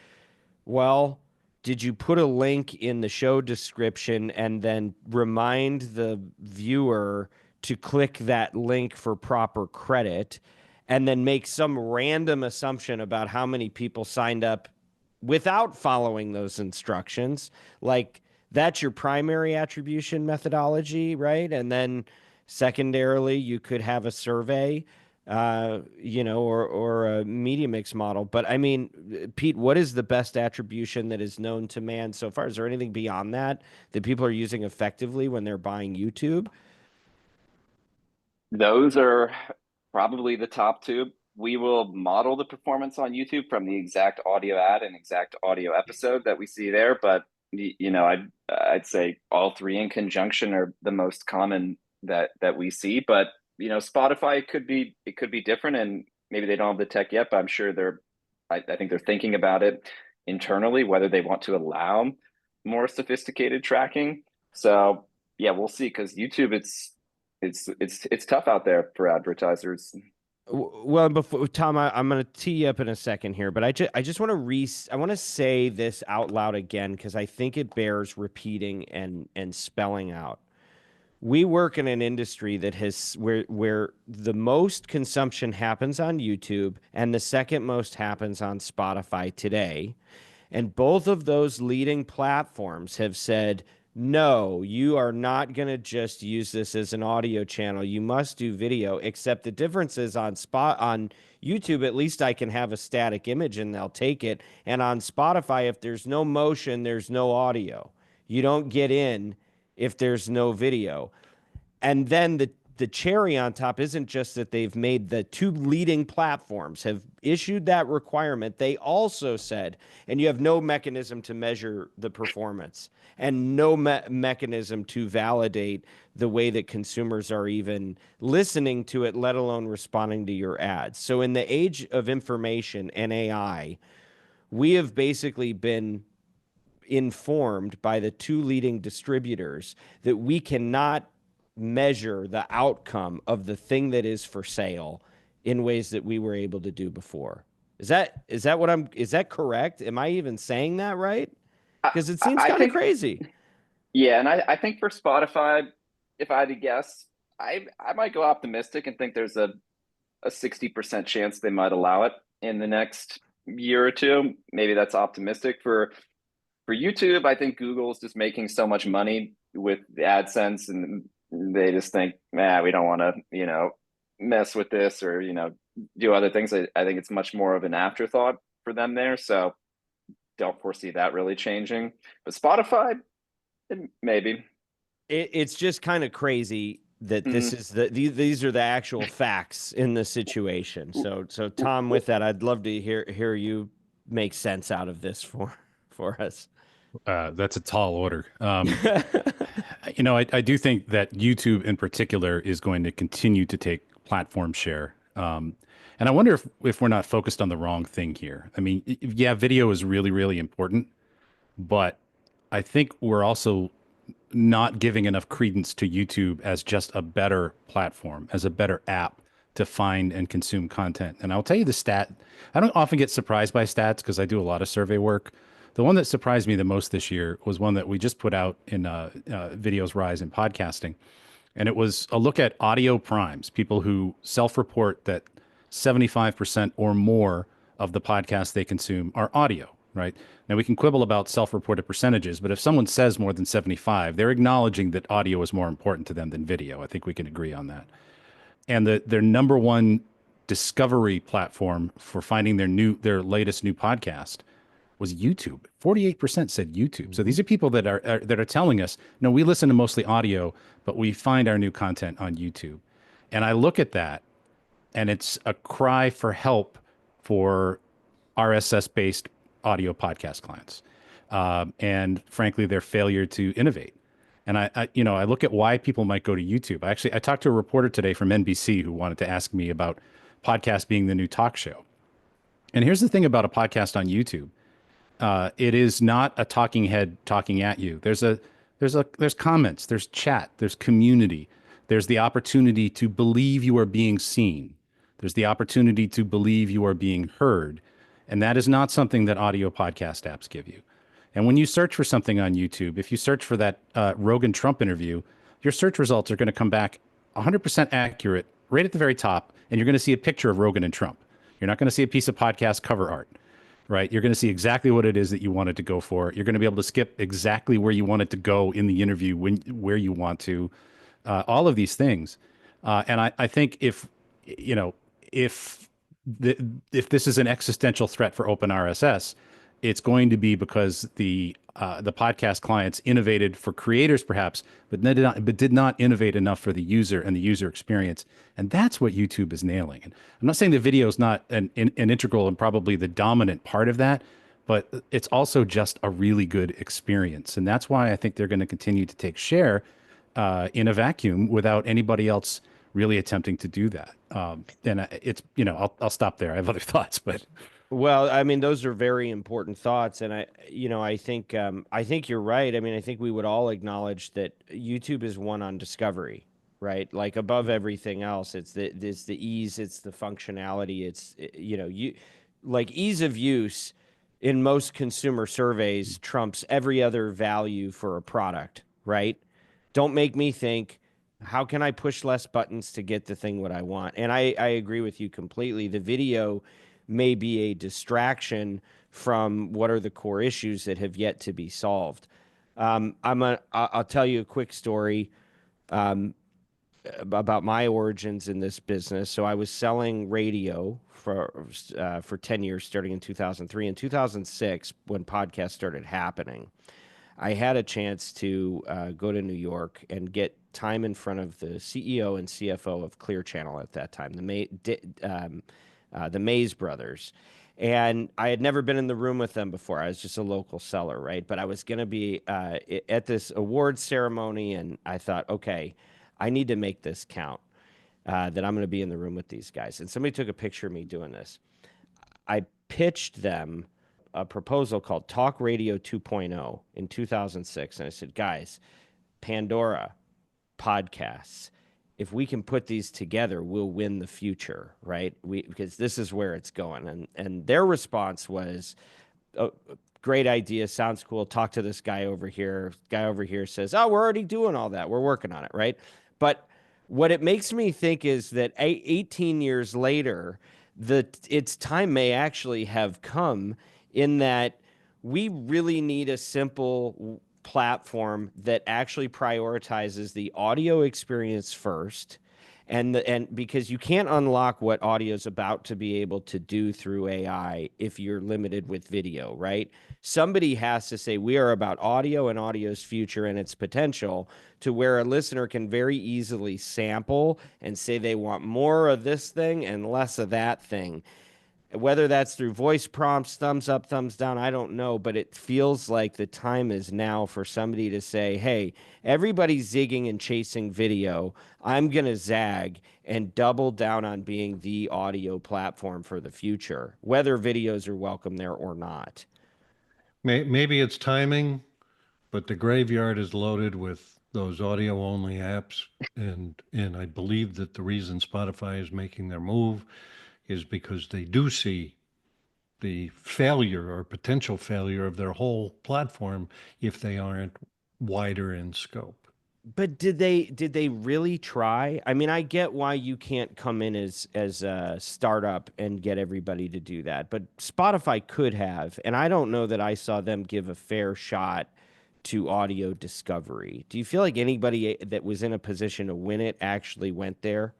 well, did you put a link in the show description and then remind the viewer to click that link for proper credit, and then make some random assumption about how many people signed up without following those instructions? Like, that's your primary attribution methodology, right? And then secondarily, you could have a survey, or a media mix model. But I mean, Pete, what is the best attribution that is known to man so far? Is there anything beyond that people are using effectively when they're buying YouTube? Those are probably the top two. We will model the performance on YouTube from the exact audio ad and exact audio episode that we see there. But I'd say all three in conjunction are the most common that we see. But Spotify, it could be different, and maybe they don't have the tech yet. But I'm sure I think they're thinking about it internally, whether they want to allow more sophisticated tracking. So yeah, we'll see. Because YouTube, it's tough out there for advertisers. Well, before Tom, I'm going to tee you up in a second here, but I just want to I want to say this out loud again because I think it bears repeating and spelling out. We work in an industry that has where the most consumption happens on YouTube and the second most happens on Spotify today. And both of those leading platforms have said, no, you are not going to just use this as an audio channel. You must do video, except the difference is on YouTube, at least I can have a static image and they'll take it. And on Spotify, if there's no motion, there's no audio. You don't get in if there's no video. And then the cherry on top isn't just that they've made the two leading platforms have issued that requirement. They also said, and you have no mechanism to measure the performance and no mechanism to validate the way that consumers are even listening to it, let alone responding to your ads. So in the age of information and AI, we have basically been informed by the two leading distributors that we cannot measure the outcome of the thing that is for sale in ways that we were able to do before. Is that is that correct? Am I even saying that right? Because it seems kind of crazy. Yeah, and I think for Spotify, if I had to guess, I might go optimistic and think there's a 60% chance they might allow it in the next year or two. Maybe that's optimistic. For YouTube, I think Google's just making so much money with the AdSense, and they just think, nah, we don't want to, mess with this or, do other things. I think it's much more of an afterthought for them there. So don't foresee that really changing. But Spotify, maybe. It's just kind of crazy that this is these are the actual facts in the situation. So Tom, with that, I'd love to hear you make sense out of this for us. That's a tall order. I do think that YouTube in particular is going to continue to take platform share. And I wonder if we're not focused on the wrong thing here. I mean, yeah, video is really, really important, but I think we're also not giving enough credence to YouTube as just a better platform, as a better app to find and consume content. And I'll tell you the stat. I don't often get surprised by stats because I do a lot of survey work. The one that surprised me the most this year was one that we just put out in Video's Rise in Podcasting. And it was a look at audio primes, people who self-report that 75% or more of the podcasts they consume are audio, right? Now, we can quibble about self-reported percentages, but if someone says more than 75, they're acknowledging that audio is more important to them than video. I think we can agree on that. And their number one discovery platform for finding their latest new podcast was YouTube. 48% said YouTube. So these are people that are telling us, no, we listen to mostly audio, but we find our new content on YouTube. And I look at that, and it's a cry for help for RSS-based audio podcast clients, and frankly, their failure to innovate. And I look at why people might go to YouTube. I talked to a reporter today from NBC who wanted to ask me about podcast being the new talk show. And here's the thing about a podcast on YouTube. It is not a talking head talking at you. There's comments, there's chat, there's community. There's the opportunity to believe you are being seen. There's the opportunity to believe you are being heard. And that is not something that audio podcast apps give you. And when you search for something on YouTube, if you search for that Rogan Trump interview, your search results are going to come back 100% accurate right at the very top. And you're going to see a picture of Rogan and Trump. You're not going to see a piece of podcast cover art, right? You're going to see exactly what it is that you wanted to go for. You're going to be able to skip exactly where you want it to go in the interview where you want to. All of these things. And I think if this is an existential threat for open RSS, it's going to be because the podcast clients innovated for creators perhaps, but did not innovate enough for the user and the user experience. And that's what YouTube is nailing. And I'm not saying the video is not an integral and probably the dominant part of that, but it's also just a really good experience. And that's why I think they're going to continue to take share in a vacuum without anybody else really attempting to do that. And it's, I'll stop there. I have other thoughts, but. Well, I mean, those are very important thoughts. And I think you're right. I mean, I think we would all acknowledge that YouTube is one on discovery. right? Like above everything else, it's the ease, it's the functionality, it's you like ease of use in most consumer surveys trumps every other value for a product, right? Don't make me think, how can I push less buttons to get the thing what I want? And I agree with you completely. The video may be a distraction from what are the core issues that have yet to be solved. I'll tell you a quick story about my origins in this business. So I was selling radio for 10 years, starting in 2003. In 2006, when podcasts started happening, I had a chance to go to New York and get time in front of the CEO and CFO of Clear Channel at that time, the Mays brothers. And I had never been in the room with them before. I was just a local seller, right? But I was going to be at this awards ceremony, and I thought, okay, I need to make this count, that I'm going to be in the room with these guys. And somebody took a picture of me doing this. I pitched them a proposal called Talk Radio 2.0 in 2006. And I said, guys, Pandora, podcasts, if we can put these together, we'll win the future, right? Because this is where it's going. And their response was, oh, great idea, sounds cool. Talk to this guy over here. Guy over here says, oh, we're already doing all that. We're working on it, right? But what it makes me think is that 18 years later, its time may actually have come, in that we really need a simple platform that actually prioritizes the audio experience first. And because you can't unlock what audio is about to be able to do through AI if you're limited with video, right? Somebody has to say, we are about audio and audio's future and its potential, to where a listener can very easily sample and say they want more of this thing and less of that thing. Whether that's through voice prompts, thumbs up, thumbs down, I don't know, but it feels like the time is now for somebody to say, hey, everybody's zigging and chasing video. I'm going to zag and double down on being the audio platform for the future, whether videos are welcome there or not. Maybe it's timing, but the graveyard is loaded with those audio only apps. And I believe that the reason Spotify is making their move is because they do see the failure or potential failure of their whole platform if they aren't wider in scope. But did they really try? I mean, I get why you can't come in as a startup and get everybody to do that, but Spotify could have, and I don't know that I saw them give a fair shot to audio discovery. Do you feel like anybody that was in a position to win it actually went there?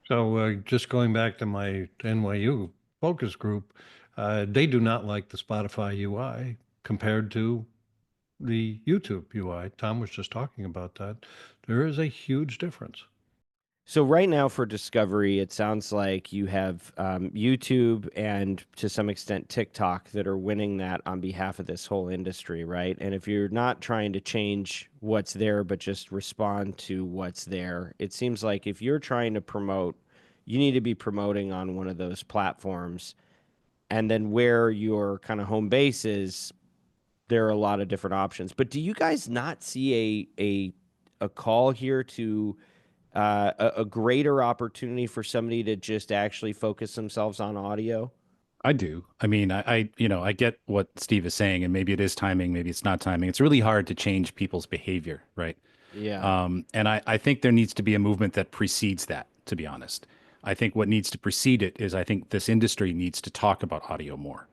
So just going back to my NYU focus group, they do not like the Spotify UI compared to the YouTube UI. Tom was just talking about that. There is a huge difference. So right now for discovery, it sounds like you have YouTube and to some extent TikTok that are winning that on behalf of this whole industry, right? And if you're not trying to change what's there, but just respond to what's there, it seems like if you're trying to promote, you need to be promoting on one of those platforms. And then where your kind of home base is, there are a lot of different options. But do you guys not see a call here to a greater opportunity for somebody to just actually focus themselves on audio? I do. I mean, I get what Steve is saying, and maybe it is timing, maybe it's not timing. It's really hard to change people's behavior, right? Yeah. And I think there needs to be a movement that precedes that, to be honest. I think what needs to precede it is I think this industry needs to talk about audio more.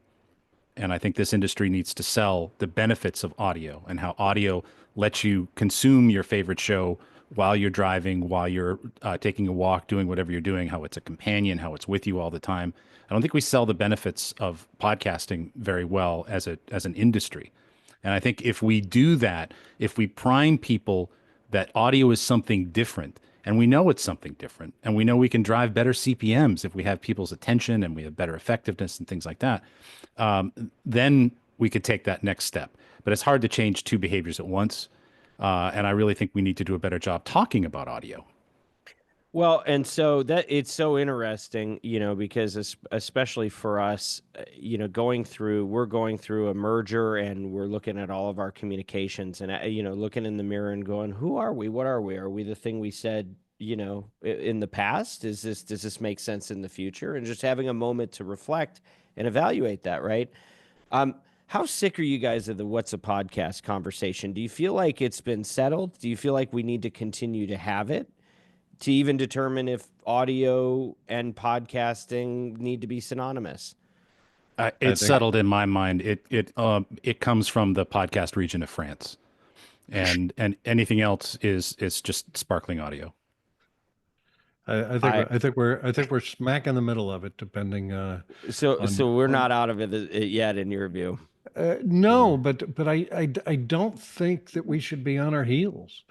And I think this industry needs to sell the benefits of audio and how audio lets you consume your favorite show while you're driving, while you're taking a walk, doing whatever you're doing, how it's a companion, how it's with you all the time. I don't think we sell the benefits of podcasting very well as an industry. And I think if we do that, if we prime people that audio is something different, and we know it's something different, and we know we can drive better CPMs if we have people's attention and we have better effectiveness and things like that, then we could take that next step. But it's hard to change two behaviors at once. And I really think we need to do a better job talking about audio. Well, and so that it's so interesting, because especially for us, we're going through a merger and we're looking at all of our communications and, looking in the mirror and going, who are we? What are we? Are we the thing we said, in the past? Does this make sense in the future? And just having a moment to reflect and evaluate that, right? How sick are you guys of the what's a podcast conversation? Do you feel like it's been settled? Do you feel like we need to continue to have it, to even determine if audio and podcasting need to be synonymous? It's think settled in my mind. It comes from the podcast region of France, and anything else is just sparkling audio. I think we're smack in the middle of it, depending So we're on not out of it yet, in your view. no, but I don't think that we should be on our heels.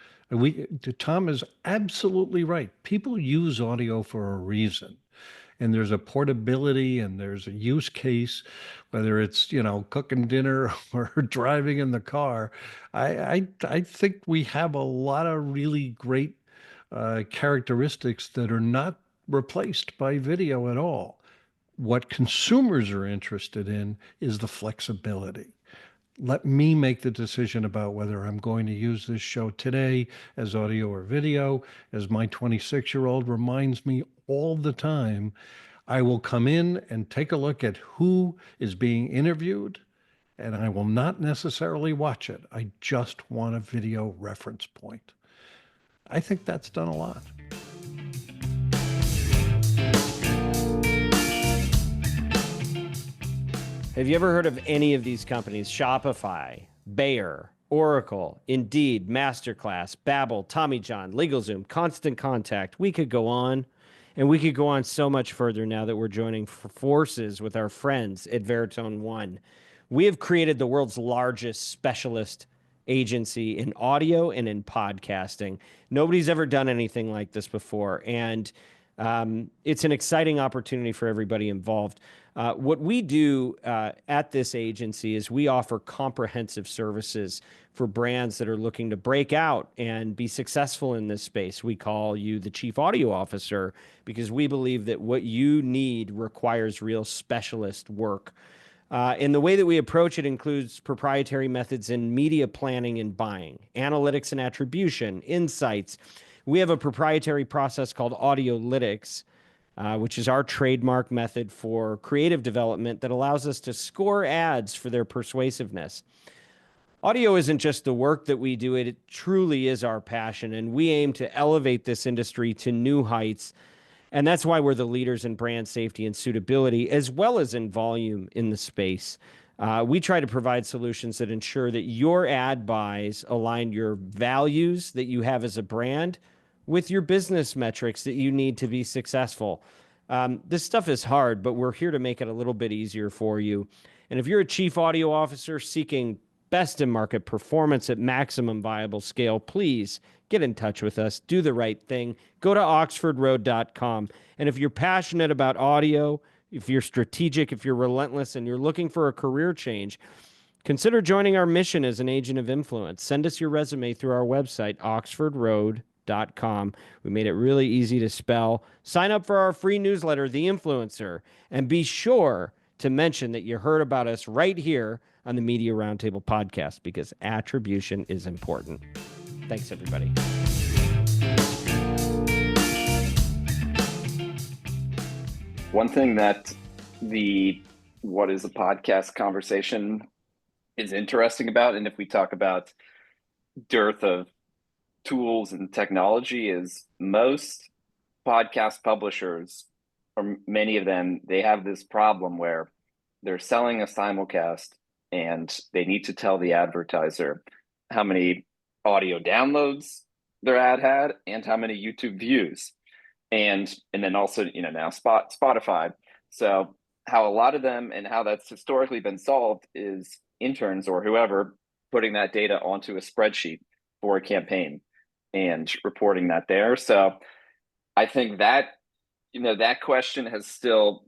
Tom is absolutely right. People use audio for a reason, and there's a portability and there's a use case, whether it's cooking dinner or driving in the car. I think we have a lot of really great characteristics that are not replaced by video at all. What consumers are interested in is the flexibility. Let me make the decision about whether I'm going to use this show today as audio or video. As my 26-year-old reminds me all the time, I will come in and take a look at who is being interviewed, and I will not necessarily watch it. I just want a video reference point. I think that's done a lot. Have you ever heard of any of these companies? Shopify, Bayer, Oracle, Indeed, Masterclass, Babbel, Tommy John, LegalZoom, Constant Contact. We could go on, and we could go on so much further now that we're joining forces with our friends at Veritone One. We have created the world's largest specialist agency in audio and in podcasting. Nobody's ever done anything like this before, and it's an exciting opportunity for everybody involved. What we do at this agency is we offer comprehensive services for brands that are looking to break out and be successful in this space. We call you the chief audio officer because we believe that what you need requires real specialist work. And the way that we approach it includes proprietary methods in media planning and buying, analytics and attribution, insights. We have a proprietary process called Audiolytics, which is our trademark method for creative development that allows us to score ads for their persuasiveness. Audio isn't just the work that we do, it truly is our passion, and we aim to elevate this industry to new heights. And that's why we're the leaders in brand safety and suitability, as well as in volume in the space. We try to provide solutions that ensure that your ad buys align your values that you have as a brand with your business metrics that you need to be successful. This stuff is hard, but we're here to make it a little bit easier for you. And if you're a chief audio officer seeking best in market performance at maximum viable scale, please get in touch with us. Do the right thing. Go to oxfordroad.com. And if you're passionate about audio, if you're strategic, if you're relentless, and you're looking for a career change, consider joining our mission as an agent of influence. Send us your resume through our website, oxfordroad.com. We made it really easy to spell. Sign up for our free newsletter, The Influencer, and be sure to mention that you heard about us right here on the Media Roundtable podcast, because attribution is important. Thanks, everybody. One thing that the what is a podcast conversation is interesting about, and if we talk about dearth of tools and technology, is most podcast publishers, or many of them, they have this problem where they're selling a simulcast and they need to tell the advertiser how many audio downloads their ad had and how many YouTube views, and then also now Spotify. So how a lot of them, and how that's historically been solved, is interns or whoever putting that data onto a spreadsheet for a campaign and reporting that there. So I think that that question has still,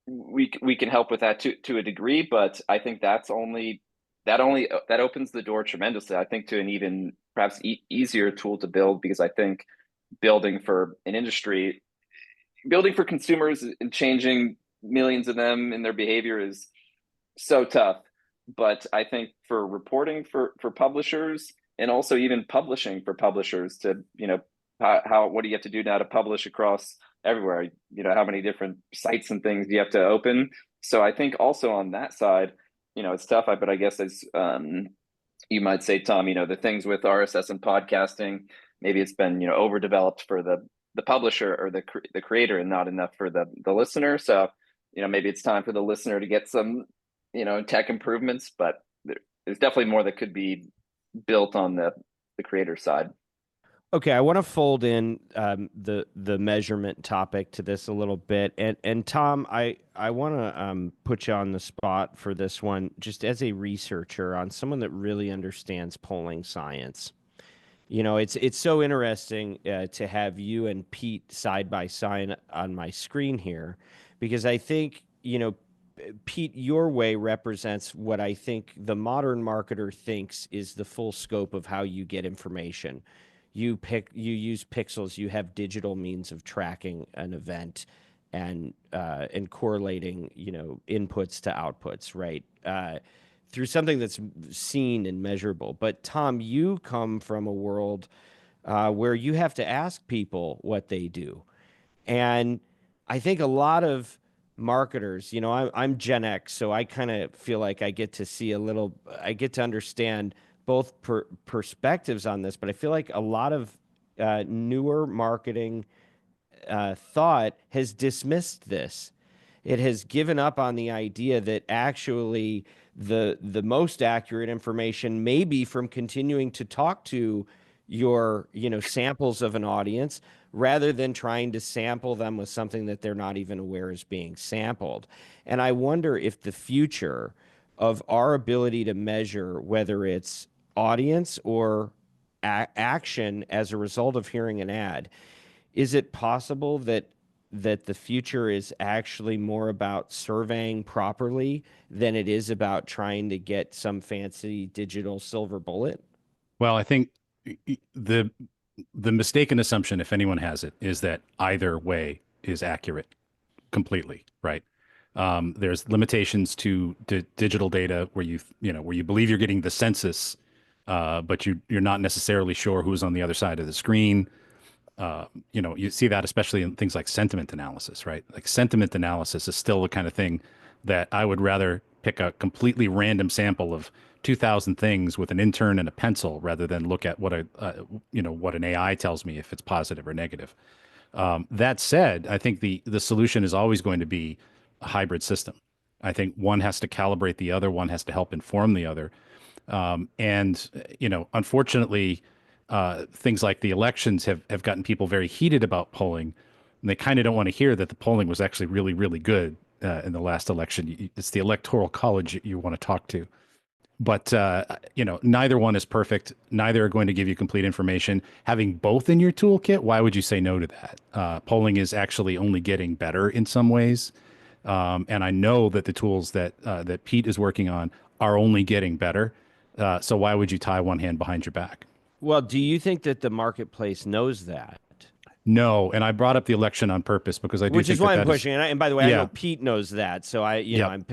we can help with that to a degree, but I think that opens the door tremendously, I think, to an even perhaps easier tool to build, because I think building for an industry, building for consumers and changing millions of them in their behavior is so tough. But I think for reporting for publishers, and also even publishing for publishers, to how what do you have to do now to publish across everywhere? How many different sites and things do you have to open? So I think also on that side, it's tough. But I guess as you might say, Tom, the things with RSS and podcasting, maybe it's been overdeveloped for the publisher or the creator, and not enough for the listener. So maybe it's time for the listener to get some tech improvements, but there's definitely more that could be built on the creator side. Okay, I want to fold in the measurement topic to this a little bit, and Tom, I want to put you on the spot for this one, just as a researcher, on someone that really understands polling science. It's so interesting to have you and Pete side by side on my screen here, because I think Pete, your way represents what I think the modern marketer thinks is the full scope of how you get information. You use pixels, you have digital means of tracking an event and correlating, inputs to outputs, right? Through something that's seen and measurable. But Tom, you come from a world where you have to ask people what they do. And I think a lot of marketers, I'm Gen X, so I kind of feel like I get to understand both perspectives on this, but I feel like a lot of newer marketing thought has dismissed this. It has given up on the idea that actually the most accurate information may be from continuing to talk to your samples of an audience, rather than trying to sample them with something that they're not even aware is being sampled. And I wonder if the future of our ability to measure whether it's audience or action as a result of hearing an ad, is it possible that the future is actually more about surveying properly than it is about trying to get some fancy digital silver bullet? Well, I think the mistaken assumption, if anyone has it, is that either way is accurate completely, right? There's limitations to digital data where where you believe you're getting the census, but you're not necessarily sure who's on the other side of the screen. You see that especially in things like sentiment analysis, right? Like sentiment analysis is still the kind of thing that I would rather pick a completely random sample of 2,000 things with an intern and a pencil rather than look at what what an AI tells me if it's positive or negative. That said, I think the solution is always going to be a hybrid system. I think one has to calibrate the other, one has to help inform the other. Unfortunately, things like the elections have gotten people very heated about polling, and they kind of don't want to hear that the polling was actually really, really good in the last election. It's the electoral college you want to talk to. But neither one is perfect. Neither are going to give you complete information. Having both in your toolkit, why would you say no to that? Polling is actually only getting better in some ways, and I know that the tools that Pete is working on are only getting better. So why would you tie one hand behind your back? Well, do you think that the marketplace knows that? No, and I brought up the election on purpose because I do Which think is why I'm that is, pushing. And by the way, I yeah, know Pete knows that, so yep.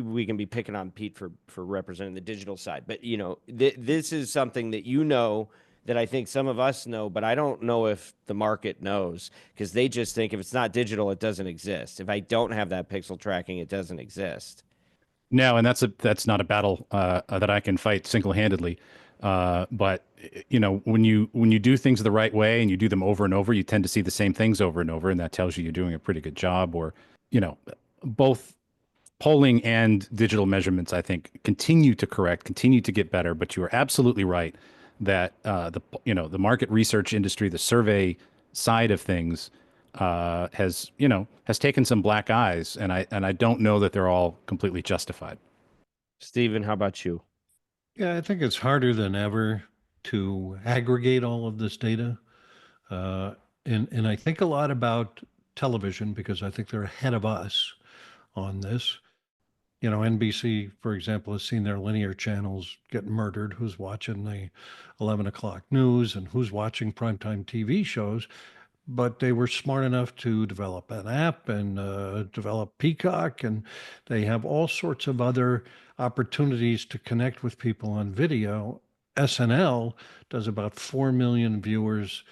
we can be picking on Pete for representing the digital side. But this is something that that I think some of us know, but I don't know if the market knows, because they just think if it's not digital, it doesn't exist. If I don't have that pixel tracking, it doesn't exist. No, and that's not a battle that I can fight single-handedly. But when you do things the right way and you do them over and over, you tend to see the same things over and over, and that tells you you're doing a pretty good job. Or both polling and digital measurements, I think, continue to get better. But you are absolutely right that the market research industry, the survey side of things, has taken some black eyes, and I don't know that they're all completely justified. Stephen, how about you? Yeah, I think it's harder than ever to aggregate all of this data. And I think a lot about television because I think they're ahead of us on this. You know, NBC, for example, has seen their linear channels get murdered. Who's watching the 11 o'clock news and who's watching primetime TV shows? But they were smart enough to develop an app and develop Peacock, and they have all sorts of other opportunities to connect with people on video. SNL does about 4 million viewers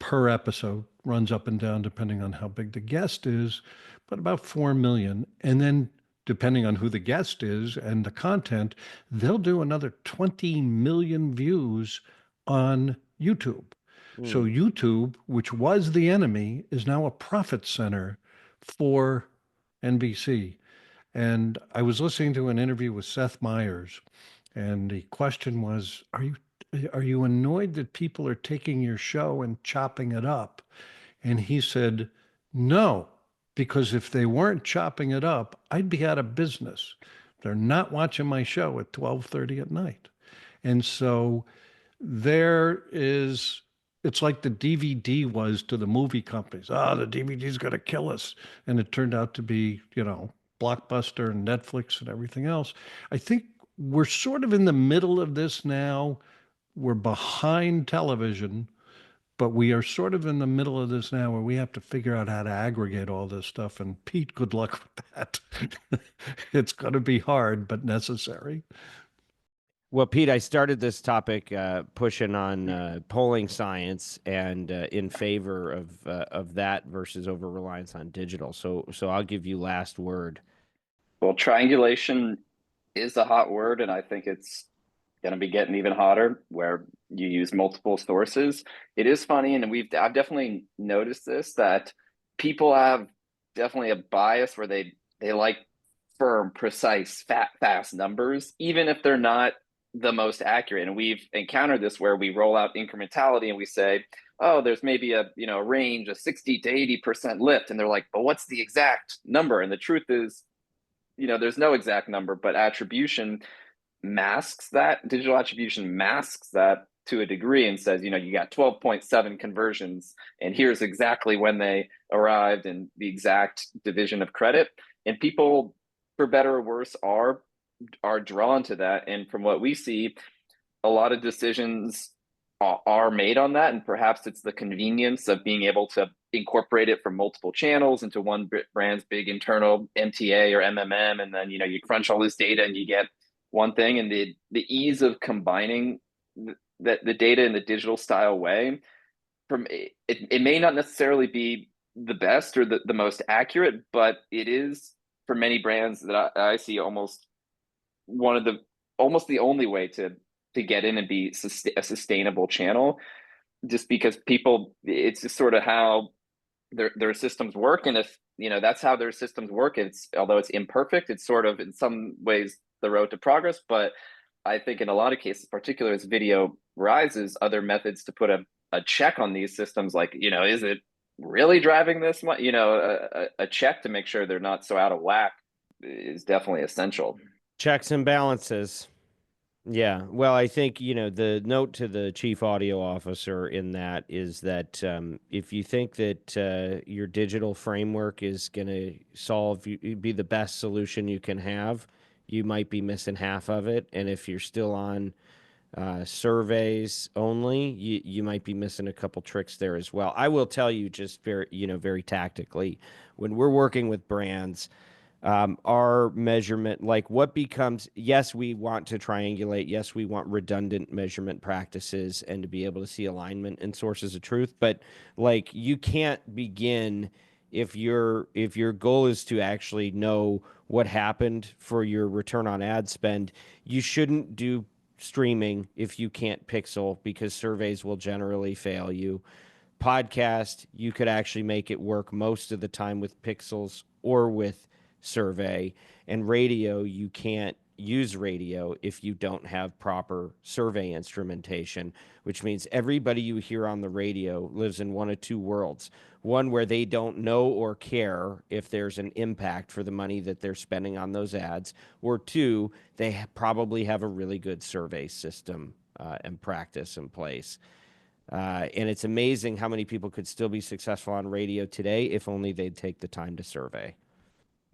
per episode, runs up and down depending on how big the guest is, but about 4 million. And then depending on who the guest is and the content, they'll do another 20 million views on YouTube. So YouTube, which was the enemy, is now a profit center for NBC. And I was listening to an interview with Seth Meyers, and the question was, are you annoyed that people are taking your show and chopping it up? And he said, no, because if they weren't chopping it up, I'd be out of business. They're not watching my show at 12:30 at night. And so there is, it's like the DVD was to the movie companies. Ah, the DVD's going to kill us. And it turned out to be, you know, Blockbuster and Netflix and everything else. I think we're sort of in the middle of this now. We're behind television, but we are sort of in the middle of this now where we have to figure out how to aggregate all this stuff. And Pete, good luck with that. It's going to be hard, but necessary. Well, Pete, I started this topic pushing on polling science and in favor of that versus over reliance on digital. So I'll give you last word. Well, triangulation is a hot word, and I think it's going to be getting even hotter where you use multiple sources. It is funny, and I've definitely noticed this, that people have definitely a bias where they like firm, precise, fast numbers, even if they're not the most accurate. And we've encountered this where we roll out incrementality and we say, oh, there's maybe a range of 60 to 80% lift, and they're like, but what's the exact number? And the truth is, there's no exact number, but attribution masks that. Digital attribution masks that to a degree and says, you got 12.7 conversions, and here's exactly when they arrived and the exact division of credit. And people, for better or worse, are drawn to that. And from what we see, a lot of decisions are made on that. And perhaps it's the convenience of being able to incorporate it from multiple channels into one brand's big internal MTA or MMM. And then, you crunch all this data and you get one thing. And the ease of combining the data in the digital style way, it may not necessarily be the best or the most accurate, but it is, for many brands that I see, almost the only way to get in and be a sustainable channel, just because it's just sort of how their systems work. And if that's how their systems work, although it's imperfect, it's sort of in some ways the road to progress. But I think in a lot of cases, particularly as video rises, other methods to put a check on these systems, like, is it really driving this much? A check to make sure they're not so out of whack is definitely essential. Checks and balances. Yeah. Well, I think, the note to the chief audio officer in that is that if you think that your digital framework is going to be the best solution you can have, you might be missing half of it. And if you're still on surveys only, you might be missing a couple tricks there as well. I will tell you, just very tactically, when we're working with brands, our measurement, like what becomes, yes, we want to triangulate. Yes, we want redundant measurement practices and to be able to see alignment and sources of truth. But like, you can't begin if your goal is to actually know what happened for your return on ad spend. You shouldn't do streaming if you can't pixel, because surveys will generally fail you. Podcast, you could actually make it work most of the time with pixels or with survey. And radio, you can't use radio if you don't have proper survey instrumentation, which means everybody you hear on the radio lives in one of two worlds. One where they don't know or care if there's an impact for the money that they're spending on those ads, or two, they probably have a really good survey system and practice in place. And it's amazing how many people could still be successful on radio today if only they'd take the time to survey.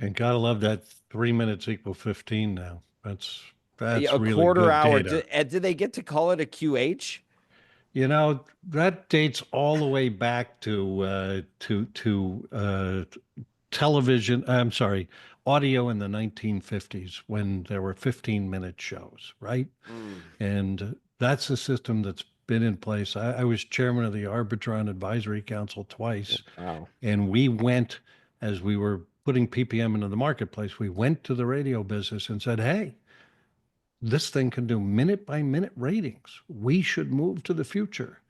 And gotta love that 3 minutes equal 15 now. That's A really quarter good hour. data. Did they get to call it a QH? That dates all the way back to television. I'm sorry, audio in the 1950s when there were 15-minute shows, right? Mm. And that's a system that's been in place. I was chairman of the Arbitron Advisory Council twice, Wow. and we went, as we were putting PPM into the marketplace, we went to the radio business and said, hey, this thing can do minute by minute ratings. We should move to the future.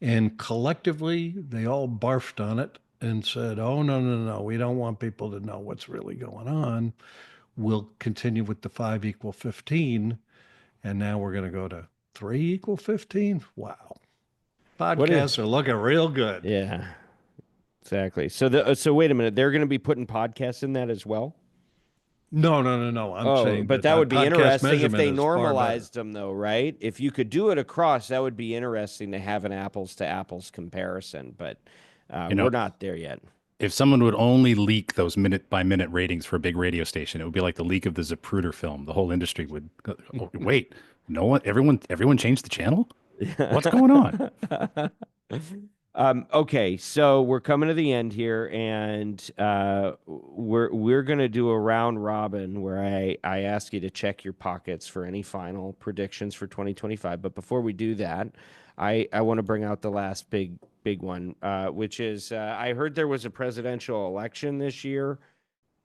And collectively, they all barfed on it and said, oh, no, no, no, we don't want people to know what's really going on. We'll continue with the 5 equal 15. And now we're going to go to 3 equal 15. Wow. Podcasts are looking real good. Yeah, exactly. So wait a minute. They're going to be putting podcasts in that as well? No, no, no, no. I'm saying but that that would be podcast interesting if they measurement is far better. normalized them, though, right? If you could do it across, that would be interesting to have an apples to apples comparison. But we're not there yet. If someone would only leak those minute by minute ratings for a big radio station, it would be like the leak of the Zapruder film. The whole industry would go, oh, wait, no one, everyone changed the channel? What's going on? Okay, so we're coming to the end here, and we're gonna do a round robin where I ask you to check your pockets for any final predictions for 2025. But before we do that, I want to bring out the last big one, which is I heard there was a presidential election this year,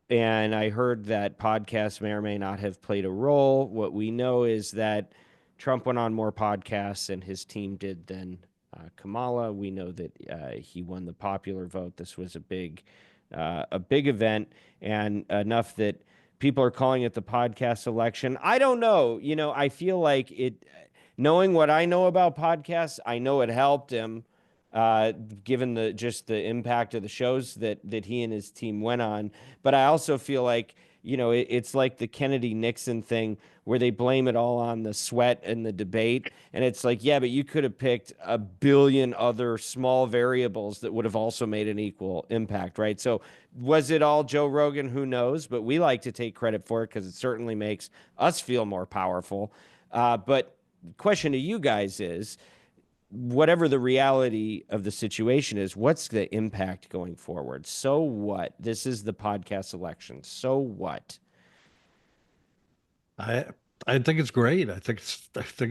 and I heard that podcasts may or may not have played a role. What we know is that Trump went on more podcasts and his team did than Kamala. We know that he won the popular vote. This was a big event, and enough that people are calling it the podcast election. I don't know. I feel like it. Knowing what I know about podcasts, I know it helped him, given the impact of the shows that he and his team went on. But I also feel like it's like the Kennedy Nixon thing where they blame it all on the sweat and the debate. And it's like, yeah, but you could have picked a billion other small variables that would have also made an equal impact, right? So was it all Joe Rogan? Who knows? But we like to take credit for it because it certainly makes us feel more powerful. But question to you guys is, whatever the reality of the situation is, what's the impact going forward? So what? This is the podcast election. So what? I think it's great. I think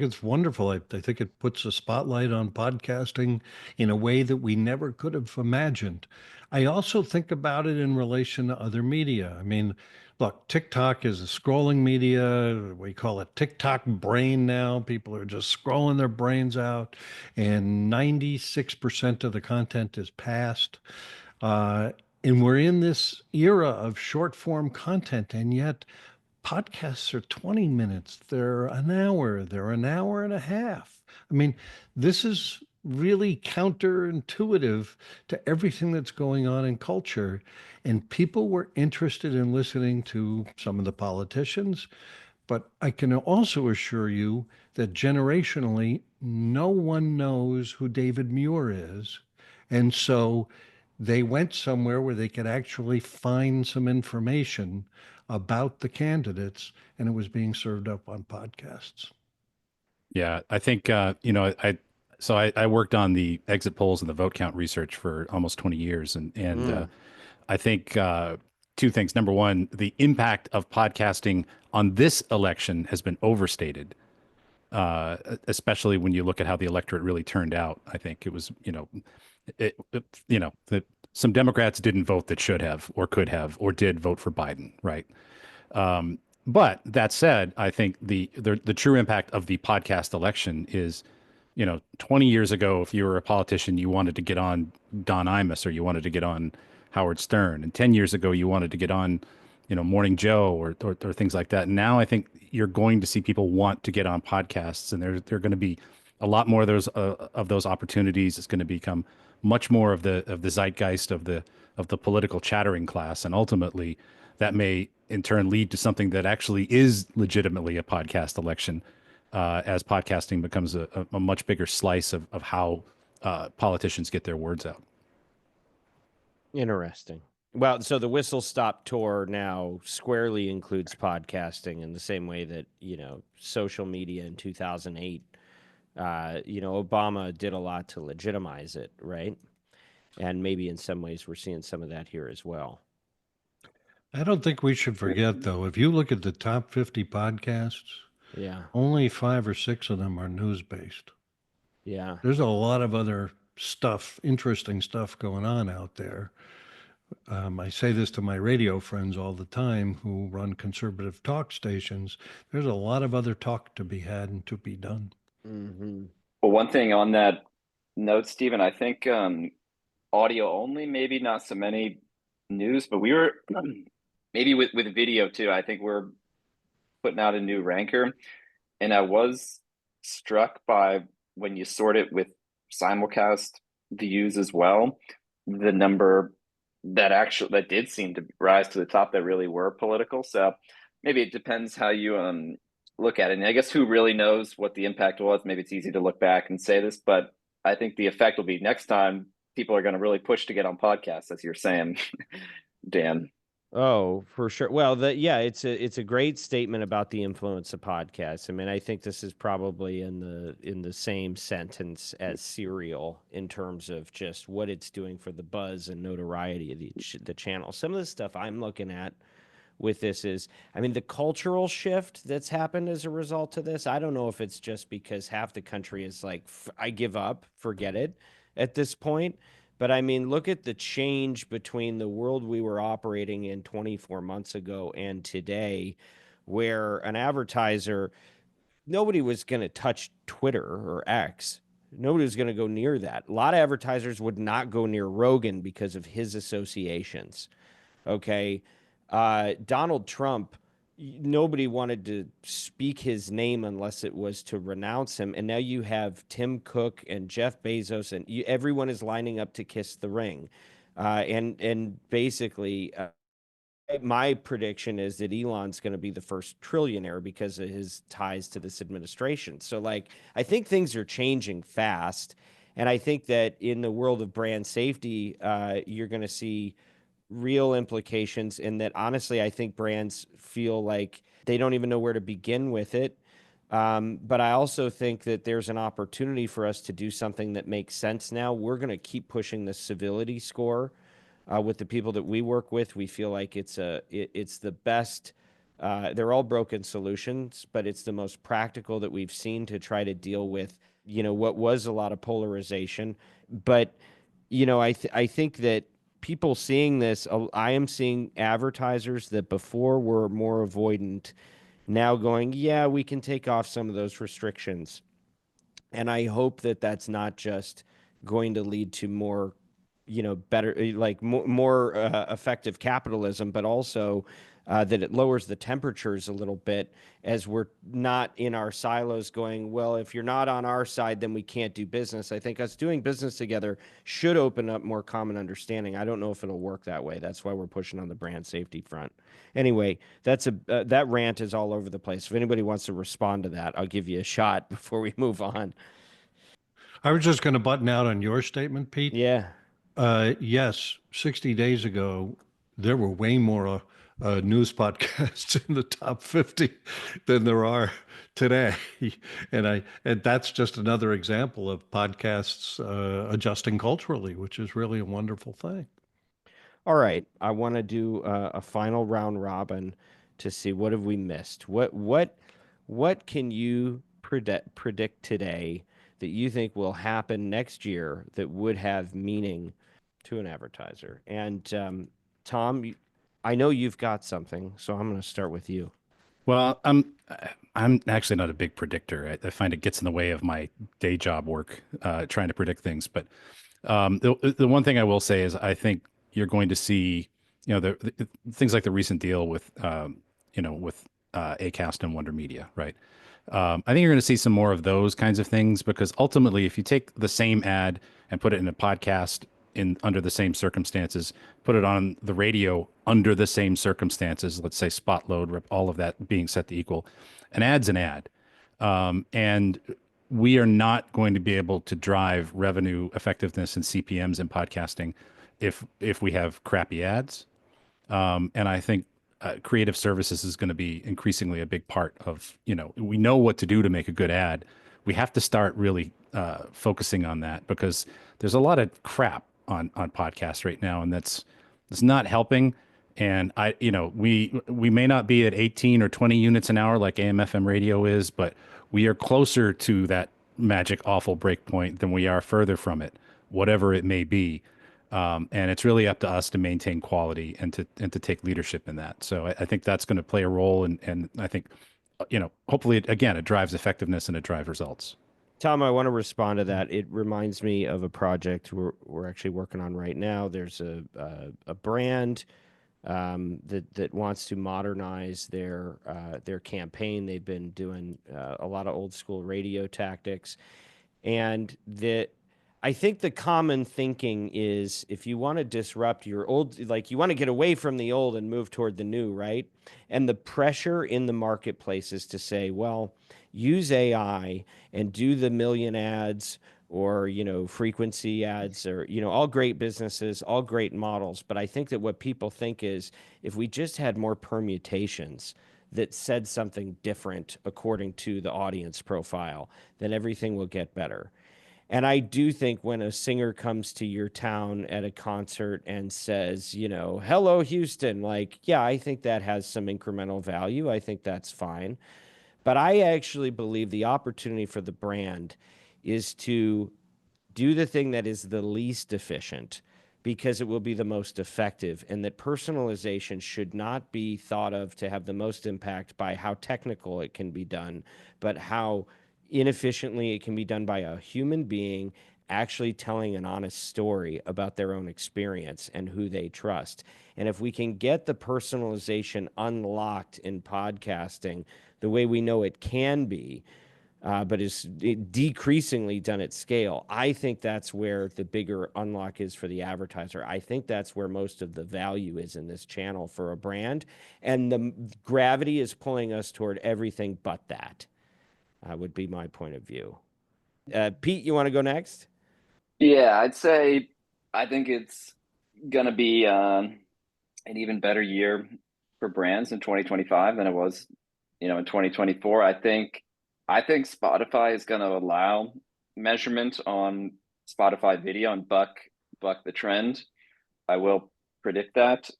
it's wonderful. I think it puts a spotlight on podcasting in a way that we never could have imagined. I also think about it in relation to other media. I mean, look, TikTok is a scrolling media. We call it TikTok brain now. People are just scrolling their brains out, and 96% of the content is past. And we're in this era of short form content, and yet podcasts are 20 minutes, they're an hour, they're an hour and a half. I mean, this is really counterintuitive to everything that's going on in culture. And people were interested in listening to some of the politicians. But I can also assure you that generationally, no one knows who David Muir is. And so they went somewhere where they could actually find some information about the candidates, and it was being served up on podcasts. Yeah, I think I worked on the exit polls and the vote count research for almost 20 years, and I think two things. Number one, the impact of podcasting on this election has been overstated, especially when you look at how the electorate really turned out. I think it was, that some Democrats didn't vote that should have or could have or did vote for Biden, right? But that said, I think the true impact of the podcast election is, 20 years ago, if you were a politician, you wanted to get on Don Imus or you wanted to get on Howard Stern, and 10 years ago, you wanted to get on, Morning Joe or things like that. And now I think you're going to see people want to get on podcasts, and there are going to be a lot more of those opportunities. It's going to become much more of the zeitgeist of the political chattering class, and ultimately that may in turn lead to something that actually is legitimately a podcast election, as podcasting becomes a much bigger slice of how politicians get their words out. Interesting. Well, so the Whistle Stop tour now squarely includes podcasting in the same way that, social media in 2008, Obama did a lot to legitimize it, right? And maybe in some ways we're seeing some of that here as well. I don't think we should forget, though, if you look at the top 50 podcasts, Yeah. only 5 or 6 of them are news-based. Yeah. There's a lot of other stuff, interesting stuff going on out there. I say this to my radio friends all the time who run conservative talk stations. There's a lot of other talk to be had and to be done. Mm-hmm. Well, one thing on that note, Stephen, I think audio only, maybe not so many news, but we were maybe with video too. I think we're putting out a new ranker, and I was struck by when you sort it with simulcast views as well, the number that did seem to rise to the top that really were political. So maybe it depends how you look at it. And I guess who really knows what the impact was? Maybe it's easy to look back and say this, but I think the effect will be next time people are going to really push to get on podcasts, as you're saying, Dan. Oh, for sure. Well, it's a great statement about the influence of podcasts. I mean, I think this is probably in the same sentence as Serial in terms of just what it's doing for the buzz and notoriety of the channel. Some of the stuff I'm looking at with this is, I mean, the cultural shift that's happened as a result of this. I don't know if it's just because half the country is like, I give up, forget it at this point. But I mean, look at the change between the world we were operating in 24 months ago and today, where an advertiser, nobody was going to touch Twitter or X. Nobody was going to go near that. A lot of advertisers would not go near Rogan because of his associations. Okay. Donald Trump, nobody wanted to speak his name unless it was to renounce him. And now you have Tim Cook and Jeff Bezos, and everyone is lining up to kiss the ring. And basically, my prediction is that Elon's going to be the first trillionaire because of his ties to this administration. So, like, I think things are changing fast. And I think that in the world of brand safety, you're going to see real implications in that. Honestly, I think brands feel like they don't even know where to begin with it. But I also think that there's an opportunity for us to do something that makes sense now. We're going to keep pushing the civility score with the people that we work with. We feel like it's the best. They're all broken solutions, but it's the most practical that we've seen to try to deal with, what was a lot of polarization. But, I think that people seeing this, I am seeing advertisers that before were more avoidant now going, yeah, we can take off some of those restrictions. And I hope that that's not just going to lead to more, better, like more effective capitalism, but also that it lowers the temperatures a little bit as we're not in our silos going, well, if you're not on our side, then we can't do business. I think us doing business together should open up more common understanding. I don't know if it'll work that way. That's why we're pushing on the brand safety front. Anyway, that rant is all over the place. If anybody wants to respond to that, I'll give you a shot before we move on. I was just going to button out on your statement, Pete. Yeah. Yes, 60 days ago, there were way more news podcasts in the top 50 than there are today. And that's just another example of podcasts adjusting culturally, which is really a wonderful thing. All right, I want to do a final round robin to see what have we missed. What can you predict today that you think will happen next year that would have meaning to an advertiser? And Tom, I know you've got something, so I'm going to start with you. Well, I'm actually not a big predictor. I find it gets in the way of my day job work, trying to predict things. But the one thing I will say is I think you're going to see, the things like the recent deal with, with Acast and Wonder Media, right? I think you're going to see some more of those kinds of things because ultimately, if you take the same ad and put it in a podcast under the same circumstances, put it on the radio under the same circumstances, let's say spot load, all of that being set to equal, an ad's an ad. And we are not going to be able to drive revenue effectiveness and CPMs in podcasting if we have crappy ads. And I think creative services is going to be increasingly a big part of, we know what to do to make a good ad. We have to start really focusing on that, because there's a lot of crap on podcasts right now, and it's not helping. And we may not be at 18 or 20 units an hour like AM/FM radio is, but we are closer to that magic awful break point than we are further from it, whatever it may be. And it's really up to us to maintain quality and to take leadership in that. So I think that's going to play a role, and I think, hopefully, it drives effectiveness and it drives results. Tom, I want to respond to that. It reminds me of a project we're actually working on right now. There's a brand that wants to modernize their campaign. They've been doing a lot of old school radio tactics, and I think the common thinking is, if you want to disrupt your old, like you want to get away from the old and move toward the new, right? And the pressure in the marketplace is to say, well, use AI and do the million ads, or, frequency ads, or, all great businesses, all great models. But I think that what people think is, if we just had more permutations that said something different according to the audience profile, then everything will get better. And I do think when a singer comes to your town at a concert and says, hello, Houston, I think that has some incremental value. I think that's fine. But I actually believe the opportunity for the brand is to do the thing that is the least efficient, because it will be the most effective, and that personalization should not be thought of to have the most impact by how technical it can be done, but how inefficiently it can be done by a human being actually telling an honest story about their own experience and who they trust. And if we can get the personalization unlocked in podcasting the way we know it can be, but is decreasingly done at scale, I think that's where the bigger unlock is for the advertiser. I think that's where most of the value is in this channel for a brand. And the gravity is pulling us toward everything but that, would be my point of view. Pete, you want to go next? Yeah, I'd say I think it's going to be an even better year for brands in 2025 than it was, in 2024. I think Spotify is going to allow measurement on Spotify video and buck the trend. I will predict that,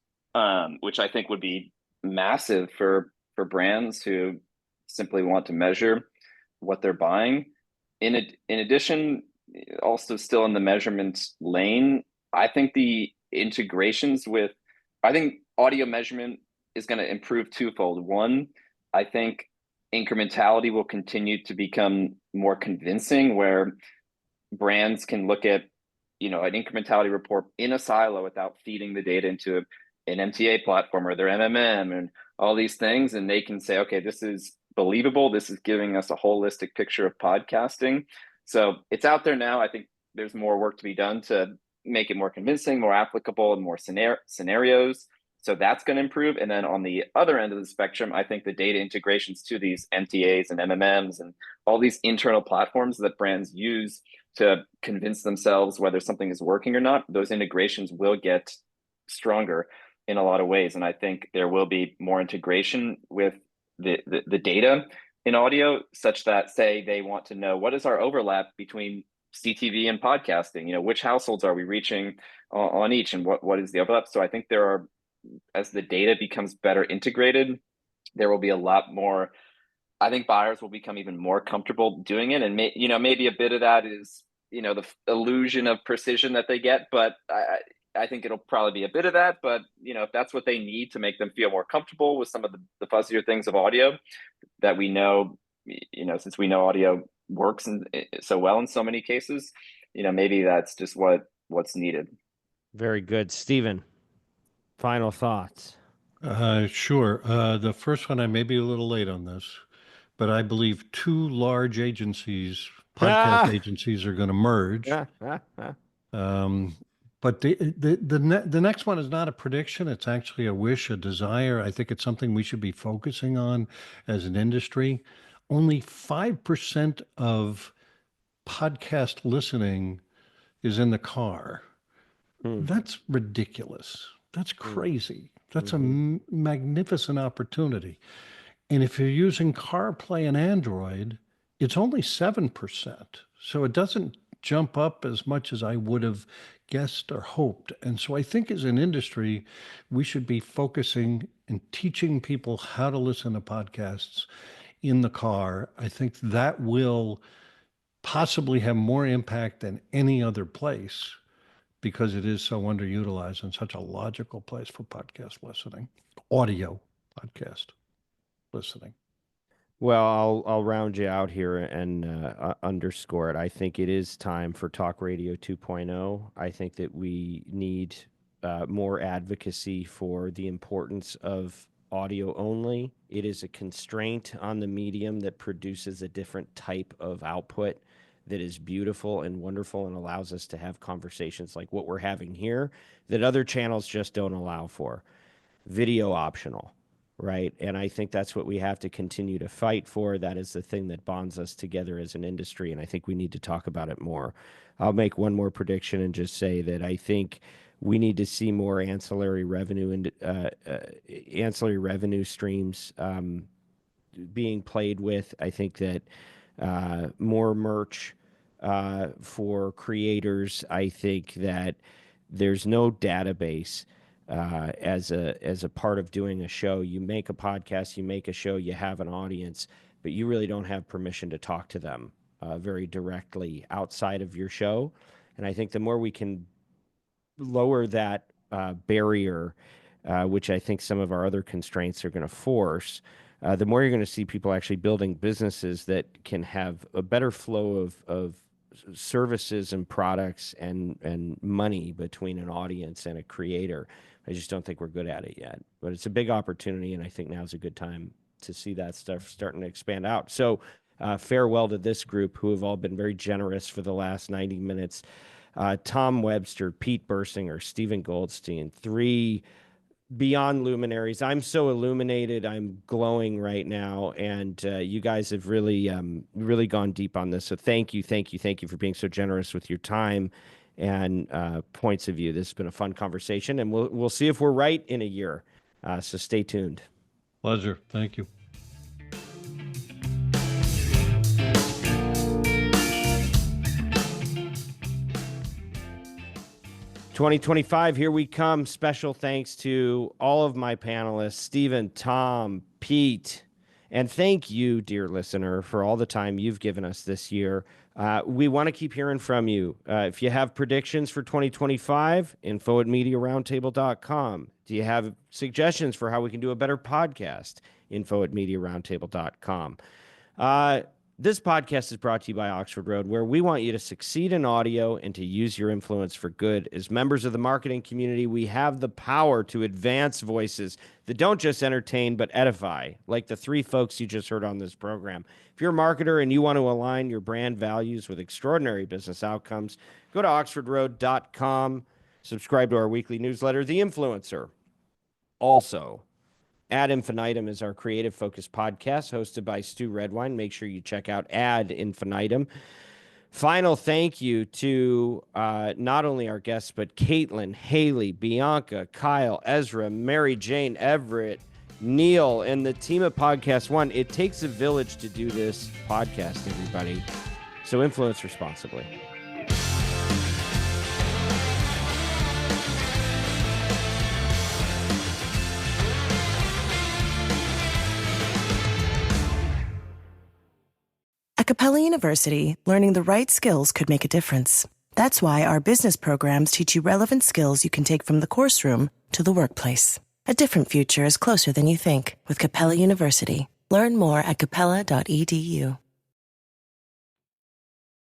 which I think would be massive for brands who simply want to measure what they're buying. In addition, also still in the measurement lane, I think the integrations I think audio measurement is going to improve twofold. One, I think incrementality will continue to become more convincing, where brands can look at, an incrementality report in a silo without feeding the data into an MTA platform or their MMM and all these things. And they can say, okay, this is believable. This is giving us a holistic picture of podcasting. So it's out there now. I think there's more work to be done to make it more convincing, more applicable, and more scenarios. So that's going to improve. And then on the other end of the spectrum, I think the data integrations to these MTAs and MMMs and all these internal platforms that brands use to convince themselves whether something is working or not, those integrations will get stronger in a lot of ways. And I think there will be more integration with the data in audio, such that, say, they want to know, what is our overlap between CTV and podcasting? Which households are we reaching on each, and what is the overlap? So I think as the data becomes better integrated, there will be a lot more. I think buyers will become even more comfortable doing it, and maybe a bit of that is the illusion of precision that they get, but I think it'll probably be a bit of that. But if that's what they need to make them feel more comfortable with some of the fuzzier things of audio that we know, since we know audio works so well in so many cases, maybe that's just what's needed. Very good. Stephen, final thoughts. Sure. The first one, I may be a little late on this, but I believe two large podcast agencies are going to merge. But the next one is not a prediction. It's actually a wish, a desire. I think it's something we should be focusing on as an industry. Only 5% of podcast listening is in the car. That's ridiculous. That's crazy. That's a magnificent opportunity. And if you're using CarPlay and Android, it's only 7%. So it doesn't jump up as much as I would have guessed or hoped. And so I think as an industry, we should be focusing and teaching people how to listen to podcasts in the car. I think that will possibly have more impact than any other place because it is so underutilized and such a logical place for podcast listening, audio podcast listening. Well, I'll round you out here and underscore it. I think it is time for Talk Radio 2.0. I think that we need more advocacy for the importance of audio only. It is a constraint on the medium that produces a different type of output that is beautiful and wonderful and allows us to have conversations like what we're having here that other channels just don't allow for. Video optional. Right. And I think that's what we have to continue to fight for. That is the thing that bonds us together as an industry. And I think we need to talk about it more. I'll make one more prediction and just say that I think we need to see more ancillary revenue and ancillary revenue streams being played with. I think that more merch for creators. I think that there's no database as a part of doing a show. You make a podcast, you make a show, you have an audience, but you really don't have permission to talk to them very directly outside of your show. And I think the more we can lower that barrier, which I think some of our other constraints are going to force, the more you're going to see people actually building businesses that can have a better flow of services and products and money between an audience and a creator. I just don't think we're good at it yet, but it's a big opportunity, and I think now's a good time to see that stuff starting to expand out. So farewell to this group who have all been very generous for the last 90 minutes. Tom Webster, Pete Birsinger, Stephen Goldstein, three beyond luminaries. I'm so illuminated. I'm glowing right now, and you guys have really gone deep on this. So thank you for being so generous with your time and points of view. This has been a fun conversation, and we'll see if we're right in a year. So stay tuned. Pleasure. Thank you. '25, here we come. Special thanks to all of my panelists, Stephen, Tom, Pete, and thank you, dear listener, for all the time you've given us this year. We want to keep hearing from you. If you have predictions for 2025, info@mediaroundtable.com. Do you have suggestions for how we can do a better podcast? info@mediaroundtable.com. This podcast is brought to you by Oxford Road, where we want you to succeed in audio and to use your influence for good. As members of the marketing community, we have the power to advance voices that don't just entertain but edify, like the three folks you just heard on this program. If you're a marketer and you want to align your brand values with extraordinary business outcomes, go to oxfordroad.com, subscribe to our weekly newsletter, The Influencer. Also, Ad Infinitum is our creative-focused podcast hosted by Stu Redwine. Make sure you check out Ad Infinitum. Final thank you to not only our guests, but Caitlin, Haley, Bianca, Kyle, Ezra, Mary Jane, Everett, Neil, and the team at Podcast One. It takes a village to do this podcast, everybody. So influence responsibly. At Capella University, learning the right skills could make a difference. That's why our business programs teach you relevant skills you can take from the course room to the workplace. A different future is closer than you think with Capella University. Learn more at capella.edu.